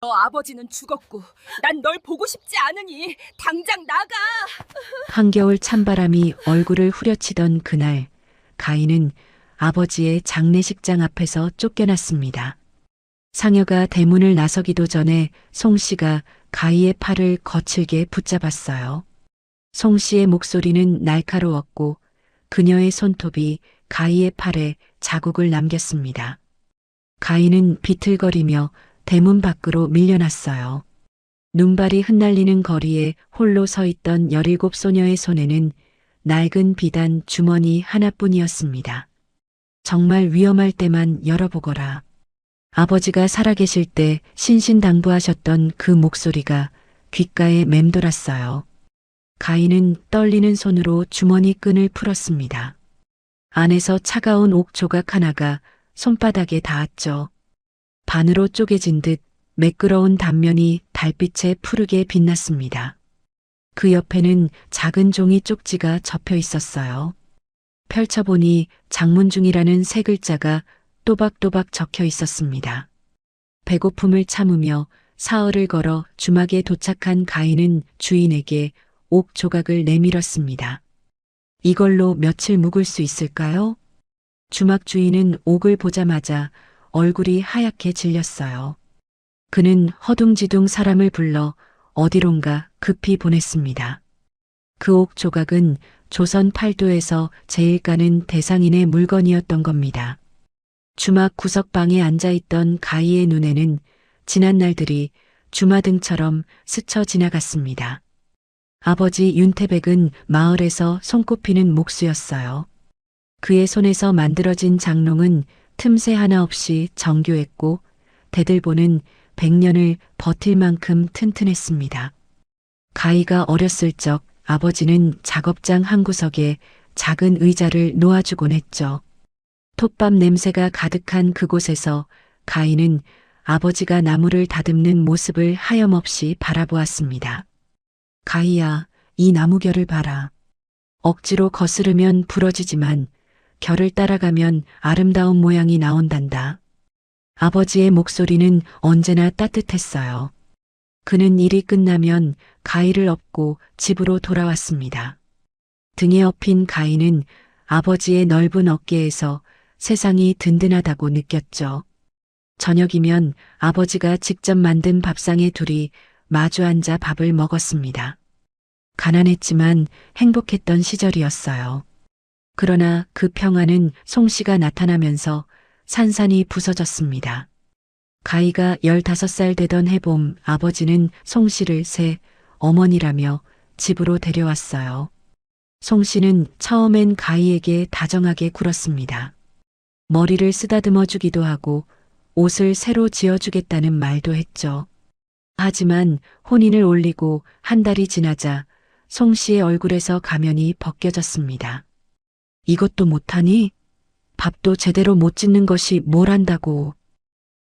너 아버지는 죽었고 난 널 보고 싶지 않으니 당장 나가. 한겨울 찬바람이 얼굴을 후려치던 그날, 가인은 아버지의 장례식장 앞에서 쫓겨났습니다. 상여가 대문을 나서기도 전에 송 씨가 가희의 팔을 거칠게 붙잡았어요. 송 씨의 목소리는 날카로웠고 그녀의 손톱이 가희의 팔에 자국을 남겼습니다. 가희는 비틀거리며 대문 밖으로 밀려났어요. 눈발이 흩날리는 거리에 홀로 서 있던 17 소녀의 손에는 낡은 비단 주머니 하나뿐이었습니다. 정말 위험할 때만 열어보거라. 아버지가 살아계실 때 신신당부하셨던 그 목소리가 귓가에 맴돌았어요. 가인은 떨리는 손으로 주머니 끈을 풀었습니다. 안에서 차가운 옥 조각 하나가 손바닥에 닿았죠. 반으로 쪼개진 듯 매끄러운 단면이 달빛에 푸르게 빛났습니다. 그 옆에는 작은 종이 쪽지가 접혀 있었어요. 펼쳐보니 장문중이라는 세 글자가 또박또박 적혀 있었습니다. 배고픔을 참으며 사흘을 걸어 주막에 도착한 가인은 주인에게 옥 조각을 내밀었습니다. 이걸로 며칠 묵을 수 있을까요? 주막 주인은 옥을 보자마자 얼굴이 하얗게 질렸어요. 그는 허둥지둥 사람을 불러 어디론가 급히 보냈습니다. 그 옥 조각은 조선 팔도에서 제일 가는 대상인의 물건이었던 겁니다. 주막 구석방에 앉아있던 가희의 눈에는 지난 날들이 주마등처럼 스쳐 지나갔습니다. 아버지 윤태백은 마을에서 손꼽히는 목수였어요. 그의 손에서 만들어진 장롱은 틈새 하나 없이 정교했고 대들보는 100년을 버틸 만큼 튼튼했습니다. 가희가 어렸을 적 아버지는 작업장 한 구석에 작은 의자를 놓아주곤 했죠. 톱밥 냄새가 가득한 그곳에서 가희는 아버지가 나무를 다듬는 모습을 하염없이 바라보았습니다. 가희야, 이 나무결을 봐라. 억지로 거스르면 부러지지만 결을 따라가면 아름다운 모양이 나온단다. 아버지의 목소리는 언제나 따뜻했어요. 그는 일이 끝나면 가희를 업고 집으로 돌아왔습니다. 등에 업힌 가희는 아버지의 넓은 어깨에서 세상이 든든하다고 느꼈죠. 저녁이면 아버지가 직접 만든 밥상에 둘이 마주 앉아 밥을 먹었습니다. 가난했지만 행복했던 시절이었어요. 그러나 그 평화는 송 씨가 나타나면서 산산이 부서졌습니다. 가희가 15살 되던 해봄 아버지는 송 씨를 새 어머니라며 집으로 데려왔어요. 송 씨는 처음엔 가희에게 다정하게 굴었습니다. 머리를 쓰다듬어 주기도 하고 옷을 새로 지어주겠다는 말도 했죠. 하지만 혼인을 올리고 한 달이 지나자 송 씨의 얼굴에서 가면이 벗겨졌습니다. 이것도 못하니? 밥도 제대로 못 짓는 것이 뭘 한다고.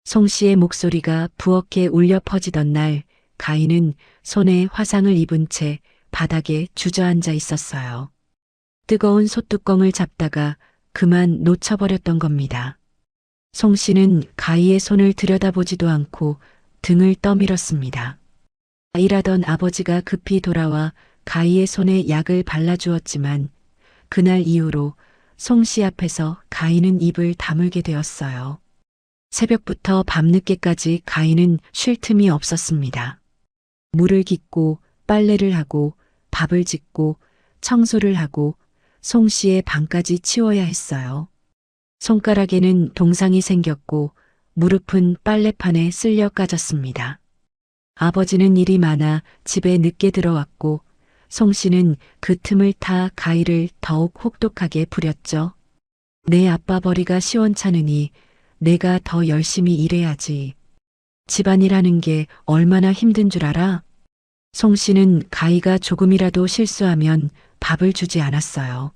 송 씨의 목소리가 부엌에 울려 퍼지던 날 가희는 손에 화상을 입은 채 바닥에 주저앉아 있었어요. 뜨거운 솥뚜껑을 잡다가 그만 놓쳐버렸던 겁니다. 송 씨는 가희의 손을 들여다보지도 않고 등을 떠밀었습니다. 일하던 아버지가 급히 돌아와 가희의 손에 약을 발라주었지만 그날 이후로 송 씨 앞에서 가희는 입을 다물게 되었어요. 새벽부터 밤늦게까지 가희는 쉴 틈이 없었습니다. 물을 깃고 빨래를 하고 밥을 짓고 청소를 하고 송 씨의 방까지 치워야 했어요. 손가락에는 동상이 생겼고 무릎은 빨래판에 쓸려 까졌습니다. 아버지는 일이 많아 집에 늦게 들어왔고 송 씨는 그 틈을 타 가희를 더욱 혹독하게 부렸죠. 내 아빠 벌이가 시원찮으니 내가 더 열심히 일해야지. 집안일 하는 게 얼마나 힘든 줄 알아? 송 씨는 가희가 조금이라도 실수하면 밥을 주지 않았어요.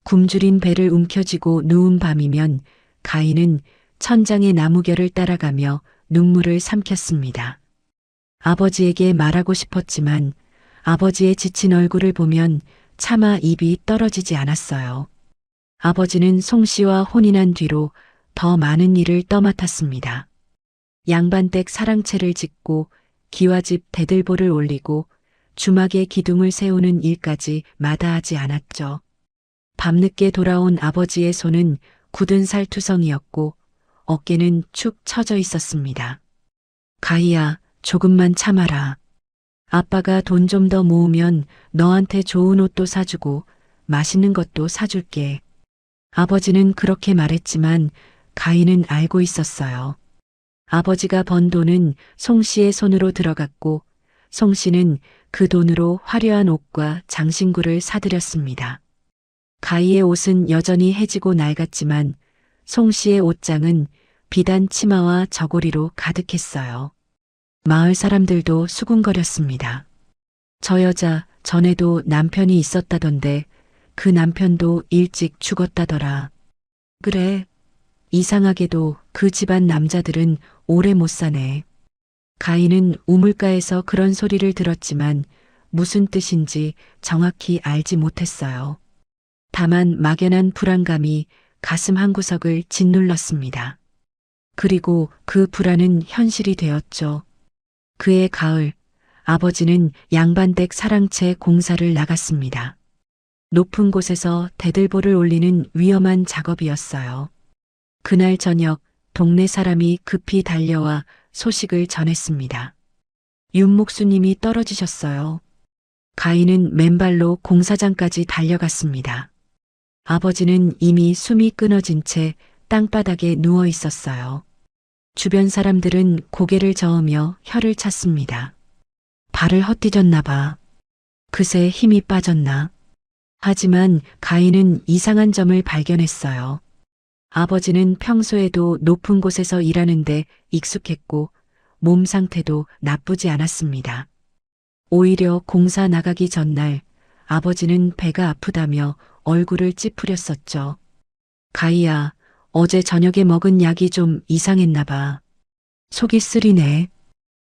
굶주린 배를 움켜쥐고 누운 밤이면 가희는 천장의 나무결을 따라가며 눈물을 삼켰습니다. 아버지에게 말하고 싶었지만 아버지의 지친 얼굴을 보면 차마 입이 떨어지지 않았어요. 아버지는 송 씨와 혼인한 뒤로 더 많은 일을 떠맡았습니다. 양반댁 사랑채를 짓고 기와집 대들보를 올리고 주막에 기둥을 세우는 일까지 마다하지 않았죠. 밤늦게 돌아온 아버지의 손은 굳은 살투성이었고 어깨는 축 처져 있었습니다. 가희야, 조금만 참아라. 아빠가 돈 좀 더 모으면 너한테 좋은 옷도 사주고 맛있는 것도 사줄게. 아버지는 그렇게 말했지만 가희는 알고 있었어요. 아버지가 번 돈은 송 씨의 손으로 들어갔고 송 씨는 그 돈으로 화려한 옷과 장신구를 사들였습니다. 가희의 옷은 여전히 해지고 낡았지만 송 씨의 옷장은 비단 치마와 저고리로 가득했어요. 마을 사람들도 수군거렸습니다. 저 여자 전에도 남편이 있었다던데 그 남편도 일찍 죽었다더라. 그래. 이상하게도 그 집안 남자들은 오래 못 사네. 가희는 우물가에서 그런 소리를 들었지만 무슨 뜻인지 정확히 알지 못했어요. 다만 막연한 불안감이 가슴 한구석을 짓눌렀습니다. 그리고 그 불안은 현실이 되었죠. 그해 가을, 아버지는 양반댁 사랑채 공사를 나갔습니다. 높은 곳에서 대들보를 올리는 위험한 작업이었어요. 그날 저녁 동네 사람이 급히 달려와 소식을 전했습니다. 윤목수님이 떨어지셨어요. 가희는 맨발로 공사장까지 달려갔습니다. 아버지는 이미 숨이 끊어진 채 땅바닥에 누워 있었어요. 주변 사람들은 고개를 저으며 혀를 찼습니다. 발을 헛디뎠나 봐. 그새 힘이 빠졌나. 하지만 가희는 이상한 점을 발견했어요. 아버지는 평소에도 높은 곳에서 일하는데 익숙했고 몸 상태도 나쁘지 않았습니다. 오히려 공사 나가기 전날 아버지는 배가 아프다며 얼굴을 찌푸렸었죠. 가희야, 어제 저녁에 먹은 약이 좀 이상했나 봐. 속이 쓰리네.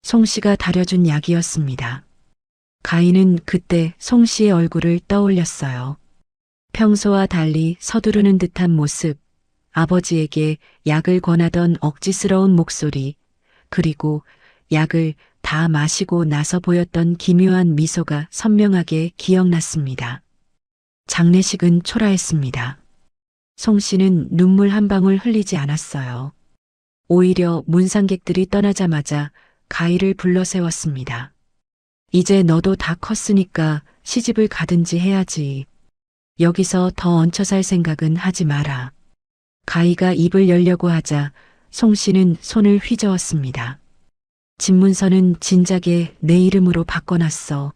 송 씨가 다려준 약이었습니다. 가희는 그때 송 씨의 얼굴을 떠올렸어요. 평소와 달리 서두르는 듯한 모습, 아버지에게 약을 권하던 억지스러운 목소리, 그리고 약을 다 마시고 나서 보였던 기묘한 미소가 선명하게 기억났습니다. 장례식은 초라했습니다. 송 씨는 눈물 한 방울 흘리지 않았어요. 오히려 문상객들이 떠나자마자 가희를 불러 세웠습니다. 이제 너도 다 컸으니까 시집을 가든지 해야지. 여기서 더 얹혀 살 생각은 하지 마라. 가희가 입을 열려고 하자 송 씨는 손을 휘저었습니다. 집문서는 진작에 내 이름으로 바꿔놨어.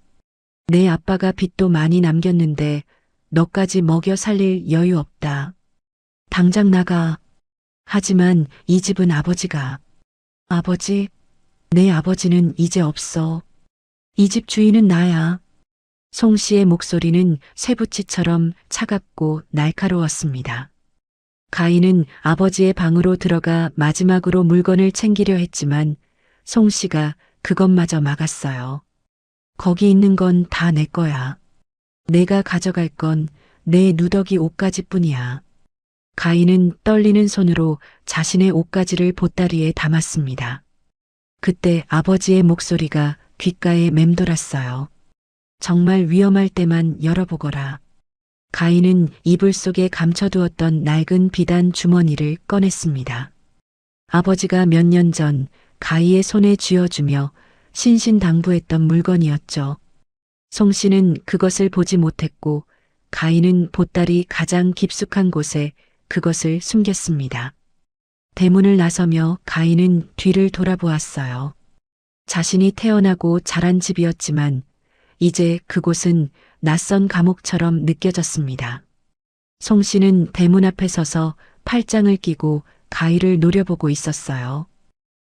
내 아빠가 빚도 많이 남겼는데 너까지 먹여 살릴 여유 없다. 당장 나가. 하지만 이 집은 아버지가. 아버지? 내 아버지는 이제 없어. 이 집 주인은 나야. 송 씨의 목소리는 쇠붙이처럼 차갑고 날카로웠습니다. 가희는 아버지의 방으로 들어가 마지막으로 물건을 챙기려 했지만 송 씨가 그것마저 막았어요. 거기 있는 건 다 내 거야. 내가 가져갈 건 내 누더기 옷가지뿐이야. 가희는 떨리는 손으로 자신의 옷가지를 보따리에 담았습니다. 그때 아버지의 목소리가 귓가에 맴돌았어요. 정말 위험할 때만 열어보거라. 가희는 이불 속에 감춰두었던 낡은 비단 주머니를 꺼냈습니다. 아버지가 몇 년 전 가희의 손에 쥐어주며 신신당부했던 물건이었죠. 송 씨는 그것을 보지 못했고 가희는 보따리 가장 깊숙한 곳에 그것을 숨겼습니다. 대문을 나서며 가희는 뒤를 돌아보았어요. 자신이 태어나고 자란 집이었지만 이제 그곳은 낯선 감옥처럼 느껴졌습니다. 송 씨는 대문 앞에 서서 팔짱을 끼고 가희를 노려보고 있었어요.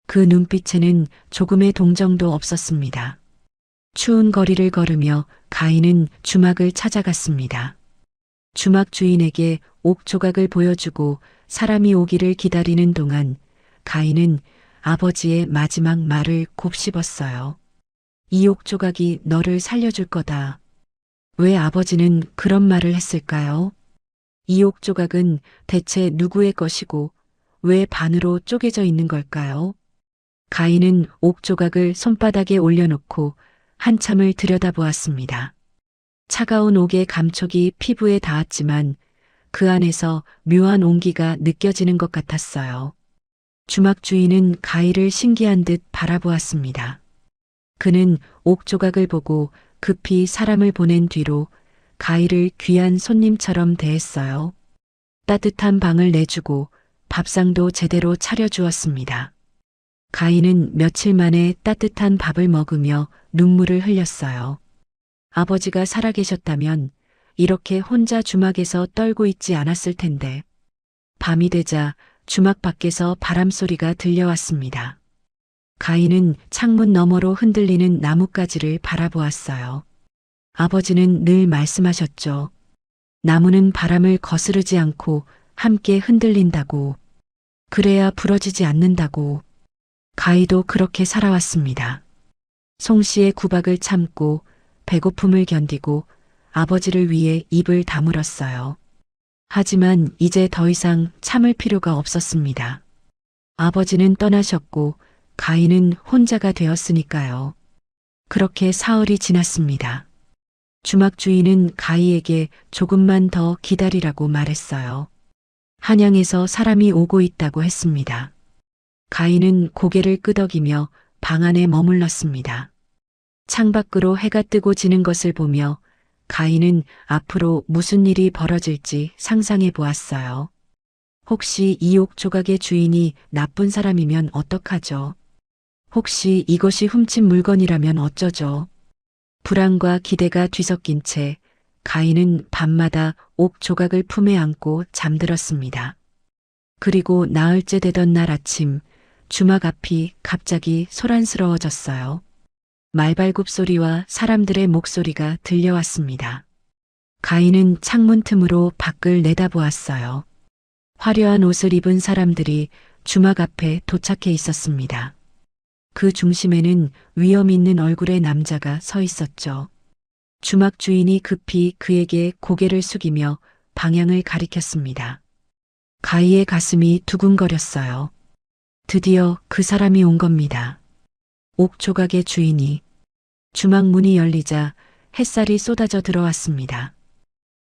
그 눈빛에는 조금의 동정도 없었습니다. 추운 거리를 걸으며 가희는 주막을 찾아갔습니다. 주막 주인에게 옥 조각을 보여주고 사람이 오기를 기다리는 동안 가희는 아버지의 마지막 말을 곱씹었어요. 이 옥 조각이 너를 살려줄 거다. 왜 아버지는 그런 말을 했을까요? 이 옥 조각은 대체 누구의 것이고 왜 반으로 쪼개져 있는 걸까요? 가인은 옥 조각을 손바닥에 올려놓고 한참을 들여다보았습니다. 차가운 옥의 감촉이 피부에 닿았지만 그 안에서 묘한 온기가 느껴지는 것 같았어요. 주막 주인은 가인을 신기한 듯 바라보았습니다. 그는 옥 조각을 보고 급히 사람을 보낸 뒤로 가인을 귀한 손님처럼 대했어요. 따뜻한 방을 내주고 밥상도 제대로 차려주었습니다. 가인은 며칠 만에 따뜻한 밥을 먹으며 눈물을 흘렸어요. 아버지가 살아계셨다면 이렇게 혼자 주막에서 떨고 있지 않았을 텐데. 밤이 되자 주막 밖에서 바람소리가 들려왔습니다. 가인은 창문 너머로 흔들리는 나뭇가지를 바라보았어요. 아버지는 늘 말씀하셨죠. 나무는 바람을 거스르지 않고 함께 흔들린다고. 그래야 부러지지 않는다고. 가희도 그렇게 살아왔습니다. 송 씨의 구박을 참고 배고픔을 견디고 아버지를 위해 입을 다물었어요. 하지만 이제 더 이상 참을 필요가 없었습니다. 아버지는 떠나셨고 가희는 혼자가 되었으니까요. 그렇게 사흘이 지났습니다. 주막 주인은 가희에게 조금만 더 기다리라고 말했어요. 한양에서 사람이 오고 있다고 했습니다. 가희는 고개를 끄덕이며 방 안에 머물렀습니다. 창밖으로 해가 뜨고 지는 것을 보며 가희는 앞으로 무슨 일이 벌어질지 상상해 보았어요. 혹시 이 옥 조각의 주인이 나쁜 사람이면 어떡하죠? 혹시 이것이 훔친 물건이라면 어쩌죠? 불안과 기대가 뒤섞인 채 가희는 밤마다 옥 조각을 품에 안고 잠들었습니다. 그리고 나흘째 되던 날 아침 주막 앞이 갑자기 소란스러워졌어요. 말발굽 소리와 사람들의 목소리가 들려왔습니다. 가희는 창문 틈으로 밖을 내다보았어요. 화려한 옷을 입은 사람들이 주막 앞에 도착해 있었습니다. 그 중심에는 위험 있는 얼굴의 남자가 서 있었죠. 주막 주인이 급히 그에게 고개를 숙이며 방향을 가리켰습니다. 가희의 가슴이 두근거렸어요. 드디어 그 사람이 온 겁니다. 옥 조각의 주인이. 주막 문이 열리자 햇살이 쏟아져 들어왔습니다.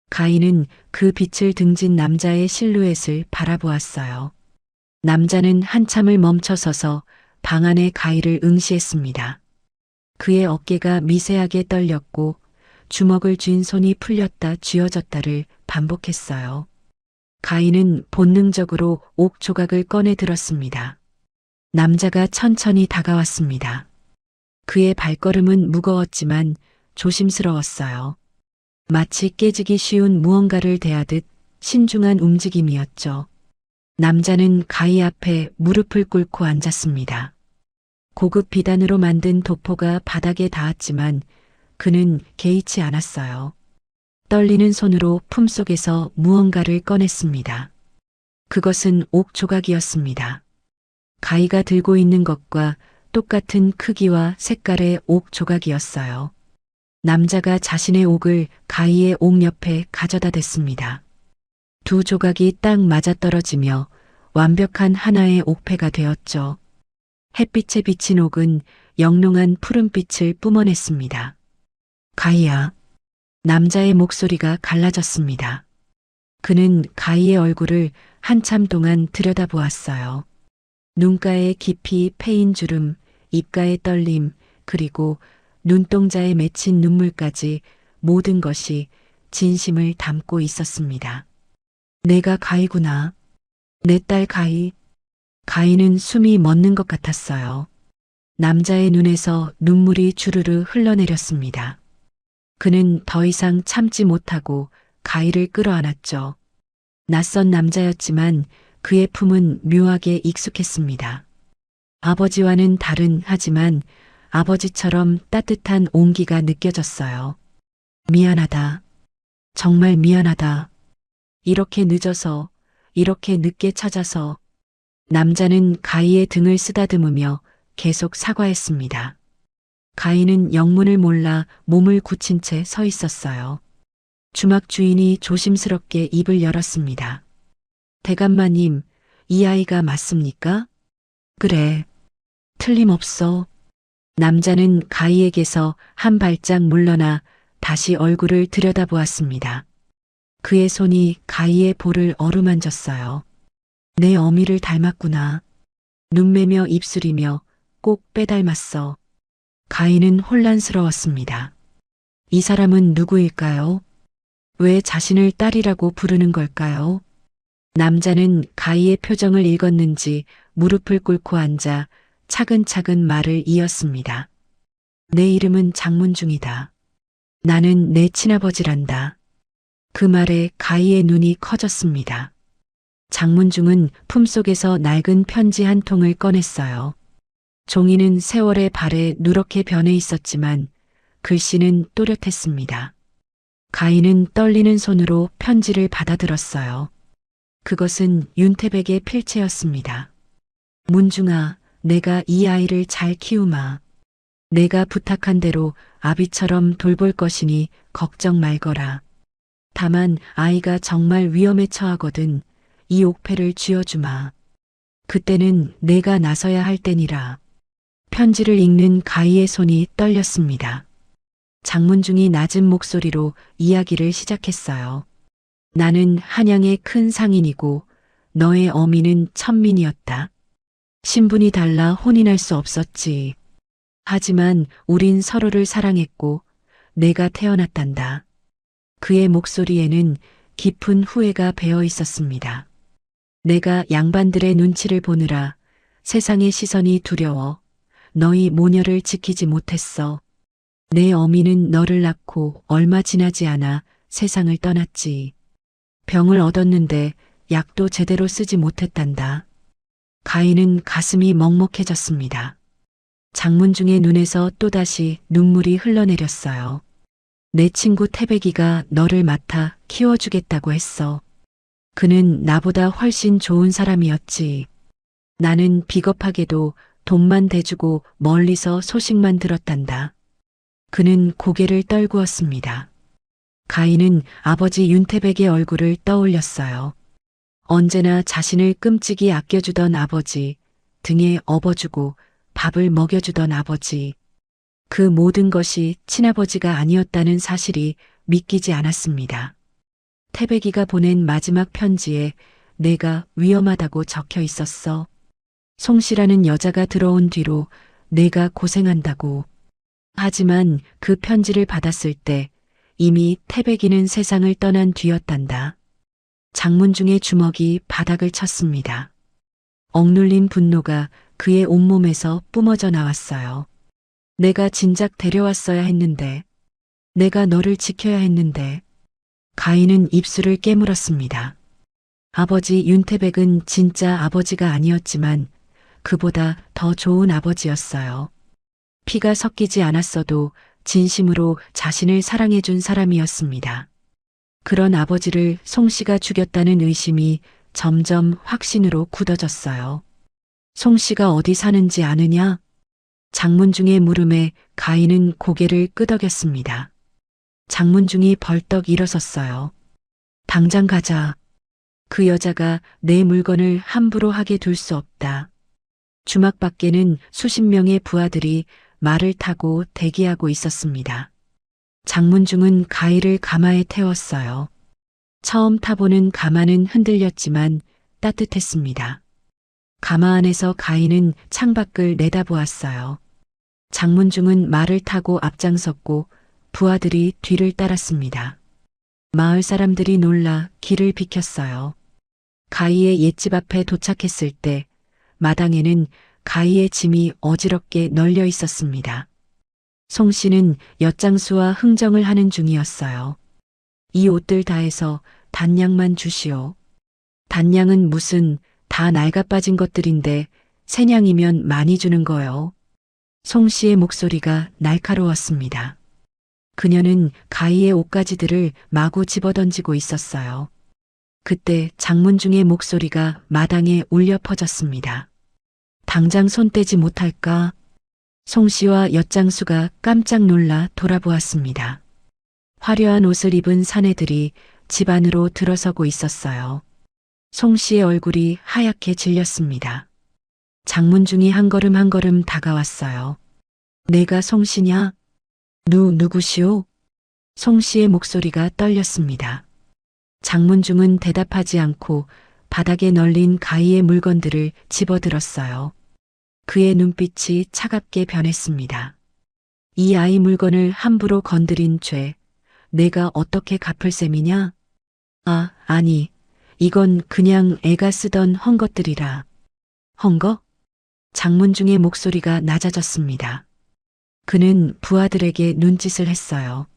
가희는 그 빛을 등진 남자의 실루엣을 바라보았어요. 남자는 한참을 멈춰서서 방 안의 가희를 응시했습니다. 그의 어깨가 미세하게 떨렸고 주먹을 쥔 손이 풀렸다 쥐어졌다를 반복했어요. 가희는 본능적으로 옥 조각을 꺼내 들었습니다. 남자가 천천히 다가왔습니다. 그의 발걸음은 무거웠지만 조심스러웠어요. 마치 깨지기 쉬운 무언가를 대하듯 신중한 움직임이었죠. 남자는 가희 앞에 무릎을 꿇고 앉았습니다. 고급 비단으로 만든 도포가 바닥에 닿았지만 그는 개의치 않았어요. 떨리는 손으로 품속에서 무언가를 꺼냈습니다. 그것은 옥 조각이었습니다. 가희가 들고 있는 것과 똑같은 크기와 색깔의 옥 조각이었어요. 남자가 자신의 옥을 가희의 옥 옆에 가져다 댔습니다. 두 조각이 딱 맞아떨어지며 완벽한 하나의 옥패가 되었죠. 햇빛에 비친 옥은 영롱한 푸른빛을 뿜어냈습니다. 가희야. 남자의 목소리가 갈라졌습니다. 그는 가희의 얼굴을 한참 동안 들여다보았어요. 눈가에 깊이 패인 주름, 입가의 떨림, 그리고 눈동자에 맺힌 눈물까지 모든 것이 진심을 담고 있었습니다. 내가 가희구나. 내 딸 가희. 가희는 숨이 멎는 것 같았어요. 남자의 눈에서 눈물이 주르르 흘러내렸습니다. 그는 더 이상 참지 못하고 가희를 끌어안았죠. 낯선 남자였지만 그의 품은 묘하게 익숙했습니다. 아버지와는 다른 하지만 아버지처럼 따뜻한 온기가 느껴졌어요. 미안하다. 정말 미안하다. 이렇게 늦어서, 이렇게 늦게 찾아서. 남자는 가희의 등을 쓰다듬으며 계속 사과했습니다. 가희는 영문을 몰라 몸을 굳힌 채 서 있었어요. 주막 주인이 조심스럽게 입을 열었습니다. 대감마님, 이 아이가 맞습니까? 그래. 틀림없어. 남자는 가희에게서 한 발짝 물러나 다시 얼굴을 들여다보았습니다. 그의 손이 가희의 볼을 어루만졌어요. 내 어미를 닮았구나. 눈매며 입술이며 꼭 빼닮았어. 가희는 혼란스러웠습니다. 이 사람은 누구일까요? 왜 자신을 딸이라고 부르는 걸까요? 남자는 가희의 표정을 읽었는지 무릎을 꿇고 앉아 차근차근 말을 이었습니다. 내 이름은 장문중이다. 나는 내 친아버지란다. 그 말에 가희의 눈이 커졌습니다. 장문중은 품속에서 낡은 편지 한 통을 꺼냈어요. 종이는 세월의 발에 누렇게 변해 있었지만 글씨는 또렷했습니다. 가희는 떨리는 손으로 편지를 받아들었어요. 그것은 윤태백의 필체였습니다. 문중아, 내가 이 아이를 잘 키우마. 내가 부탁한 대로 아비처럼 돌볼 것이니 걱정 말거라. 다만 아이가 정말 위험에 처하거든 이 옥패를 쥐어주마. 그때는 내가 나서야 할 때니라. 편지를 읽는 가희의 손이 떨렸습니다. 장문중이 낮은 목소리로 이야기를 시작했어요. 나는 한양의 큰 상인이고 너의 어미는 천민이었다. 신분이 달라 혼인할 수 없었지. 하지만 우린 서로를 사랑했고 내가 태어났단다. 그의 목소리에는 깊은 후회가 배어 있었습니다. 내가 양반들의 눈치를 보느라 세상의 시선이 두려워 너희 모녀를 지키지 못했어. 내 어미는 너를 낳고 얼마 지나지 않아 세상을 떠났지. 병을 얻었는데 약도 제대로 쓰지 못했단다. 가희는 가슴이 먹먹해졌습니다. 장문중의 눈에서 또다시 눈물이 흘러내렸어요. 내 친구 태백이가 너를 맡아 키워주겠다고 했어. 그는 나보다 훨씬 좋은 사람이었지. 나는 비겁하게도 돈만 대주고 멀리서 소식만 들었단다. 그는 고개를 떨구었습니다. 가희는 아버지 윤태백의 얼굴을 떠올렸어요. 언제나 자신을 끔찍이 아껴주던 아버지, 등에 업어주고 밥을 먹여주던 아버지. 그 모든 것이 친아버지가 아니었다는 사실이 믿기지 않았습니다. 태백이가 보낸 마지막 편지에 내가 위험하다고 적혀 있었어. 송씨라는 여자가 들어온 뒤로 내가 고생한다고. 하지만 그 편지를 받았을 때 이미 태백이는 세상을 떠난 뒤였단다. 장문중의 주먹이 바닥을 쳤습니다. 억눌린 분노가 그의 온몸에서 뿜어져 나왔어요. 내가 진작 데려왔어야 했는데, 내가 너를 지켜야 했는데. 가희는 입술을 깨물었습니다. 아버지 윤태백은 진짜 아버지가 아니었지만 그보다 더 좋은 아버지였어요. 피가 섞이지 않았어도 진심으로 자신을 사랑해준 사람이었습니다. 그런 아버지를 송씨가 죽였다는 의심이 점점 확신으로 굳어졌어요. 송씨가 어디 사는지 아느냐? 장문중의 물음에 가희는 고개를 끄덕였습니다. 장문중이 벌떡 일어섰어요. 당장 가자. 그 여자가 내 물건을 함부로 하게 둘 수 없다. 주막 밖에는 수십 명의 부하들이 말을 타고 대기하고 있었습니다. 장문중은 가희를 가마에 태웠어요. 처음 타보는 가마는 흔들렸지만 따뜻했습니다. 가마 안에서 가희는 창밖을 내다보았어요. 장문중은 말을 타고 앞장섰고 부하들이 뒤를 따랐습니다. 마을 사람들이 놀라 길을 비켰어요. 가희의 옛집 앞에 도착했을 때 마당에는 가희의 짐이 어지럽게 널려 있었습니다. 송씨는 엿장수와 흥정을 하는 중이었어요. 이 옷들 다 해서 단량만 주시오. 단량은 무슨 다 낡아빠진 것들인데 새냥이면 많이 주는 거요. 송씨의 목소리가 날카로웠습니다. 그녀는 가희의 옷가지들을 마구 집어던지고 있었어요. 그때 장문중의 목소리가 마당에 울려 퍼졌습니다. 당장 손 떼지 못할까? 송씨와 엿장수가 깜짝 놀라 돌아보았습니다. 화려한 옷을 입은 사내들이 집 안으로 들어서고 있었어요. 송씨의 얼굴이 하얗게 질렸습니다. 장문중이 한 걸음 한 걸음 다가왔어요. 내가 송씨냐? 누구시오? 송씨의 목소리가 떨렸습니다. 장문중은 대답하지 않고 바닥에 널린 가희의 물건들을 집어들었어요. 그의 눈빛이 차갑게 변했습니다. 이 아이 물건을 함부로 건드린 죄, 내가 어떻게 갚을 셈이냐? 아니, 이건 그냥 애가 쓰던 헝겊들이라. 헝겊? 장문중의 목소리가 낮아졌습니다. 그는 부하들에게 눈짓을 했어요.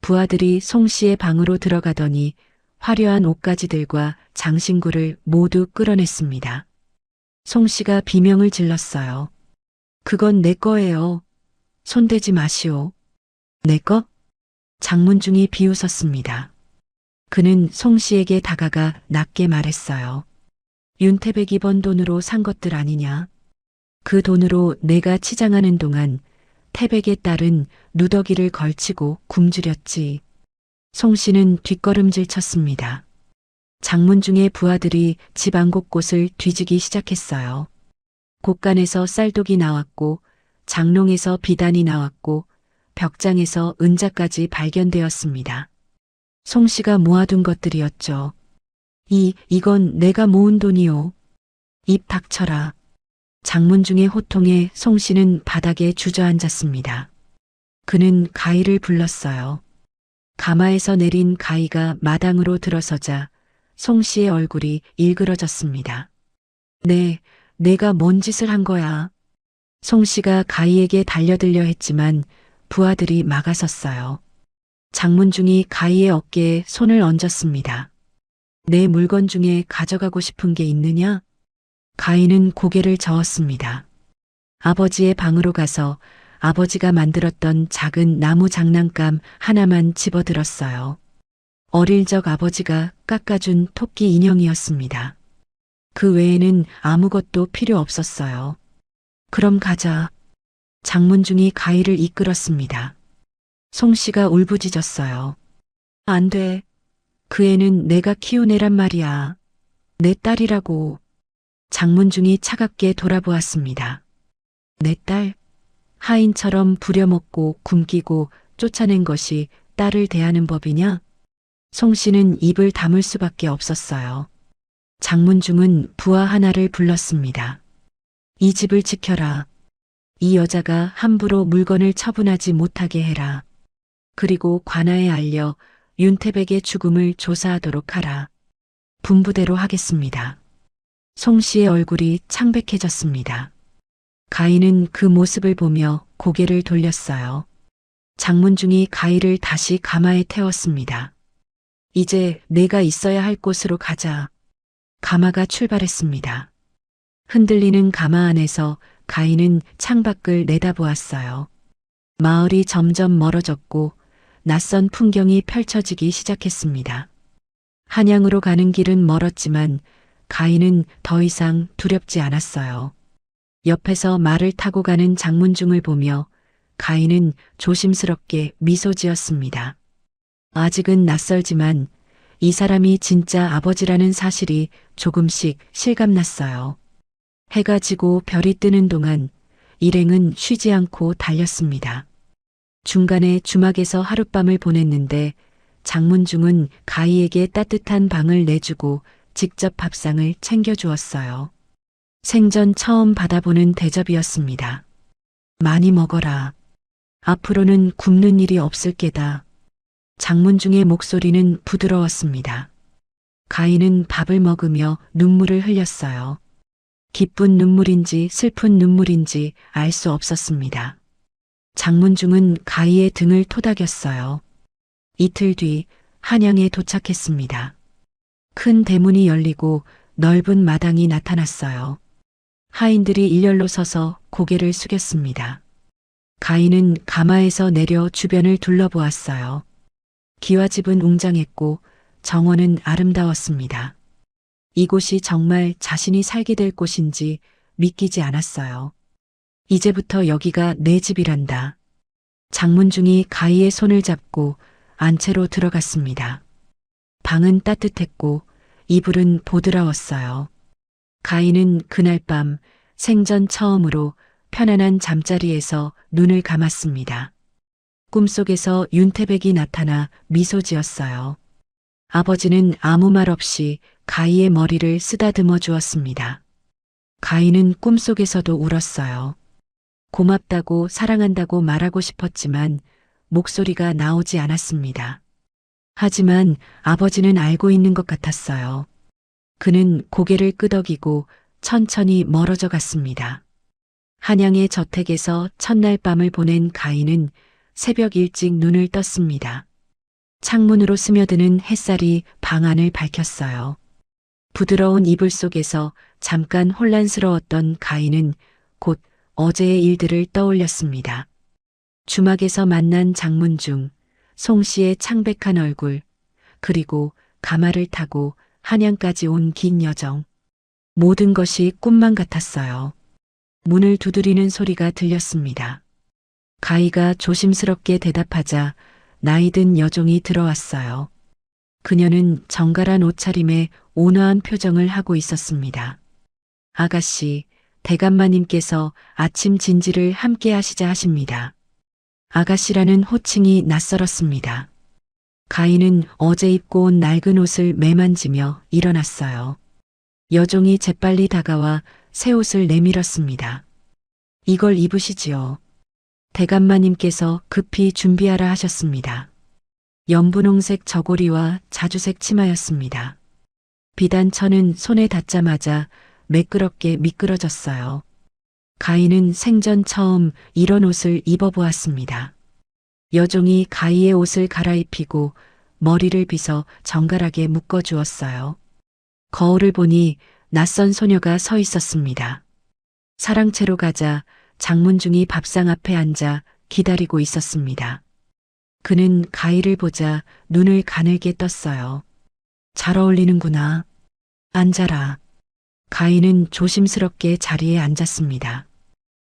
부하들이 송씨의 방으로 들어가더니 화려한 옷가지들과 장신구를 모두 끌어냈습니다. 송씨가 비명을 질렀어요. 그건 내 거예요. 손대지 마시오. 내 거? 장문중이 비웃었습니다. 그는 송씨에게 다가가 낮게 말했어요. 윤태백이 번 돈으로 산 것들 아니냐? 그 돈으로 내가 치장하는 동안 태백의 딸은 누더기를 걸치고 굶주렸지. 송씨는 뒷걸음질 쳤습니다. 장문중의 부하들이 집안 곳곳을 뒤지기 시작했어요. 곳간에서 쌀독이 나왔고 장롱에서 비단이 나왔고 벽장에서 은자까지 발견되었습니다. 송씨가 모아둔 것들이었죠. 이건 내가 모은 돈이요. 입 닥쳐라. 장문중의 호통에 송씨는 바닥에 주저앉았습니다. 그는 가희를 불렀어요. 가마에서 내린 가희가 마당으로 들어서자 송씨의 얼굴이 일그러졌습니다. 내가 뭔 짓을 한 거야? 송씨가 가희에게 달려들려 했지만 부하들이 막아섰어요. 장문중이 가희의 어깨에 손을 얹었습니다. 내 물건 중에 가져가고 싶은 게 있느냐? 가희는 고개를 저었습니다. 아버지의 방으로 가서 아버지가 만들었던 작은 나무 장난감 하나만 집어들었어요. 어릴 적 아버지가 깎아준 토끼 인형이었습니다. 그 외에는 아무것도 필요 없었어요. 그럼 가자. 장문중이 가희를 이끌었습니다. 송씨가 울부짖었어요. 안 돼. 그 애는 내가 키운 애란 말이야. 내 딸이라고. 장문중이 차갑게 돌아보았습니다. 내 딸? 하인처럼 부려먹고 굶기고 쫓아낸 것이 딸을 대하는 법이냐? 송씨는 입을 다물 수밖에 없었어요. 장문중은 부하 하나를 불렀습니다. 이 집을 지켜라. 이 여자가 함부로 물건을 처분하지 못하게 해라. 그리고 관아에 알려 윤태백의 죽음을 조사하도록 하라. 분부대로 하겠습니다. 송씨의 얼굴이 창백해졌습니다. 가희는 그 모습을 보며 고개를 돌렸어요. 장문중이 가희를 다시 가마에 태웠습니다. 이제 내가 있어야 할 곳으로 가자. 가마가 출발했습니다. 흔들리는 가마 안에서 가희는 창밖을 내다보았어요. 마을이 점점 멀어졌고 낯선 풍경이 펼쳐지기 시작했습니다. 한양으로 가는 길은 멀었지만 가희는 더 이상 두렵지 않았어요. 옆에서 말을 타고 가는 장문중을 보며 가희는 조심스럽게 미소 지었습니다. 아직은 낯설지만 이 사람이 진짜 아버지라는 사실이 조금씩 실감났어요. 해가 지고 별이 뜨는 동안 일행은 쉬지 않고 달렸습니다. 중간에 주막에서 하룻밤을 보냈는데 장문중은 가희에게 따뜻한 방을 내주고 직접 밥상을 챙겨주었어요. 생전 처음 받아보는 대접이었습니다. 많이 먹어라. 앞으로는 굶는 일이 없을 게다. 장문중의 목소리는 부드러웠습니다. 가희는 밥을 먹으며 눈물을 흘렸어요. 기쁜 눈물인지 슬픈 눈물인지 알 수 없었습니다. 장문중은 가희의 등을 토닥였어요. 이틀 뒤 한양에 도착했습니다. 큰 대문이 열리고 넓은 마당이 나타났어요. 하인들이 일렬로 서서 고개를 숙였습니다. 가희는 가마에서 내려 주변을 둘러보았어요. 기와집은 웅장했고 정원은 아름다웠습니다. 이곳이 정말 자신이 살게 될 곳인지 믿기지 않았어요. 이제부터 여기가 내 집이란다. 장문중이 가희의 손을 잡고 안채로 들어갔습니다. 방은 따뜻했고 이불은 보드라웠어요. 가희는 그날 밤 생전 처음으로 편안한 잠자리에서 눈을 감았습니다. 꿈속에서 윤태백이 나타나 미소 지었어요. 아버지는 아무 말 없이 가희의 머리를 쓰다듬어 주었습니다. 가희는 꿈속에서도 울었어요. 고맙다고 사랑한다고 말하고 싶었지만 목소리가 나오지 않았습니다. 하지만 아버지는 알고 있는 것 같았어요. 그는 고개를 끄덕이고 천천히 멀어져 갔습니다. 한양의 저택에서 첫날 밤을 보낸 가희는 새벽 일찍 눈을 떴습니다. 창문으로 스며드는 햇살이 방 안을 밝혔어요. 부드러운 이불 속에서 잠깐 혼란스러웠던 가희는 곧 어제의 일들을 떠올렸습니다. 주막에서 만난 장문중, 송 씨의 창백한 얼굴, 그리고 가마를 타고 한양까지 온 긴 여정. 모든 것이 꿈만 같았어요. 문을 두드리는 소리가 들렸습니다. 가희가 조심스럽게 대답하자 나이든 여종이 들어왔어요. 그녀는 정갈한 옷차림에 온화한 표정을 하고 있었습니다. 아가씨, 대감마님께서 아침 진지를 함께 하시자 하십니다. 아가씨라는 호칭이 낯설었습니다. 가희는 어제 입고 온 낡은 옷을 매만지며 일어났어요. 여종이 재빨리 다가와 새 옷을 내밀었습니다. 이걸 입으시지요. 대감마님께서 급히 준비하라 하셨습니다. 연분홍색 저고리와 자주색 치마였습니다. 비단천은 손에 닿자마자 매끄럽게 미끄러졌어요. 가희는 생전 처음 이런 옷을 입어보았습니다. 여종이 가희의 옷을 갈아입히고 머리를 빗어 정갈하게 묶어주었어요. 거울을 보니 낯선 소녀가 서 있었습니다. 사랑채로 가자 장문중이 밥상 앞에 앉아 기다리고 있었습니다. 그는 가희를 보자 눈을 가늘게 떴어요. 잘 어울리는구나. 앉아라. 가희는 조심스럽게 자리에 앉았습니다.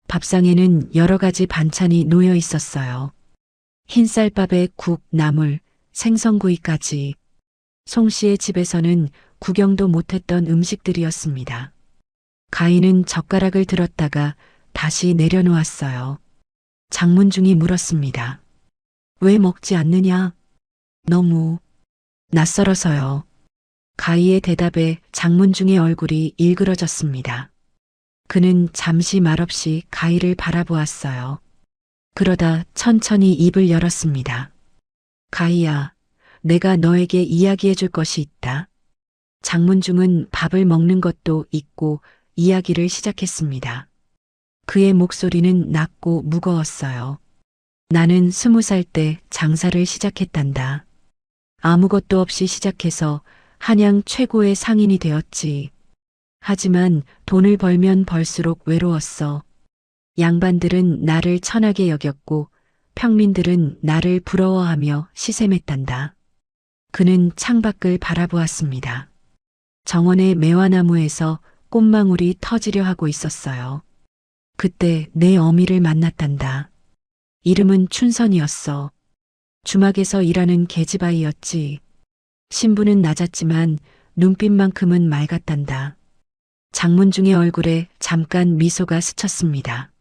밥상에는 여러 가지 반찬이 놓여 있었어요. 흰쌀밥에 국, 나물, 생선구이까지. 송 씨의 집에서는 구경도 못했던 음식들이었습니다. 가희는 젓가락을 들었다가 다시 내려놓았어요. 장문중이 물었습니다. 왜 먹지 않느냐? 너무 낯설어서요. 가희의 대답에 장문중의 얼굴이 일그러졌습니다. 그는 잠시 말없이 가희를 바라보았어요. 그러다 천천히 입을 열었습니다. 가희야, 내가 너에게 이야기해 줄 것이 있다. 장문중은 밥을 먹는 것도 잊고 이야기를 시작했습니다. 그의 목소리는 낮고 무거웠어요. 나는 20살 때 장사를 시작했단다. 아무것도 없이 시작해서 한양 최고의 상인이 되었지. 하지만 돈을 벌면 벌수록 외로웠어. 양반들은 나를 천하게 여겼고 평민들은 나를 부러워하며 시샘했단다. 그는 창밖을 바라보았습니다. 정원의 매화나무에서 꽃망울이 터지려 하고 있었어요. 그때 내 어미를 만났단다. 이름은 춘선이었어. 주막에서 일하는 계집아이였지. 신분은 낮았지만 눈빛만큼은 맑았단다. 장문중의 얼굴에 잠깐 미소가 스쳤습니다.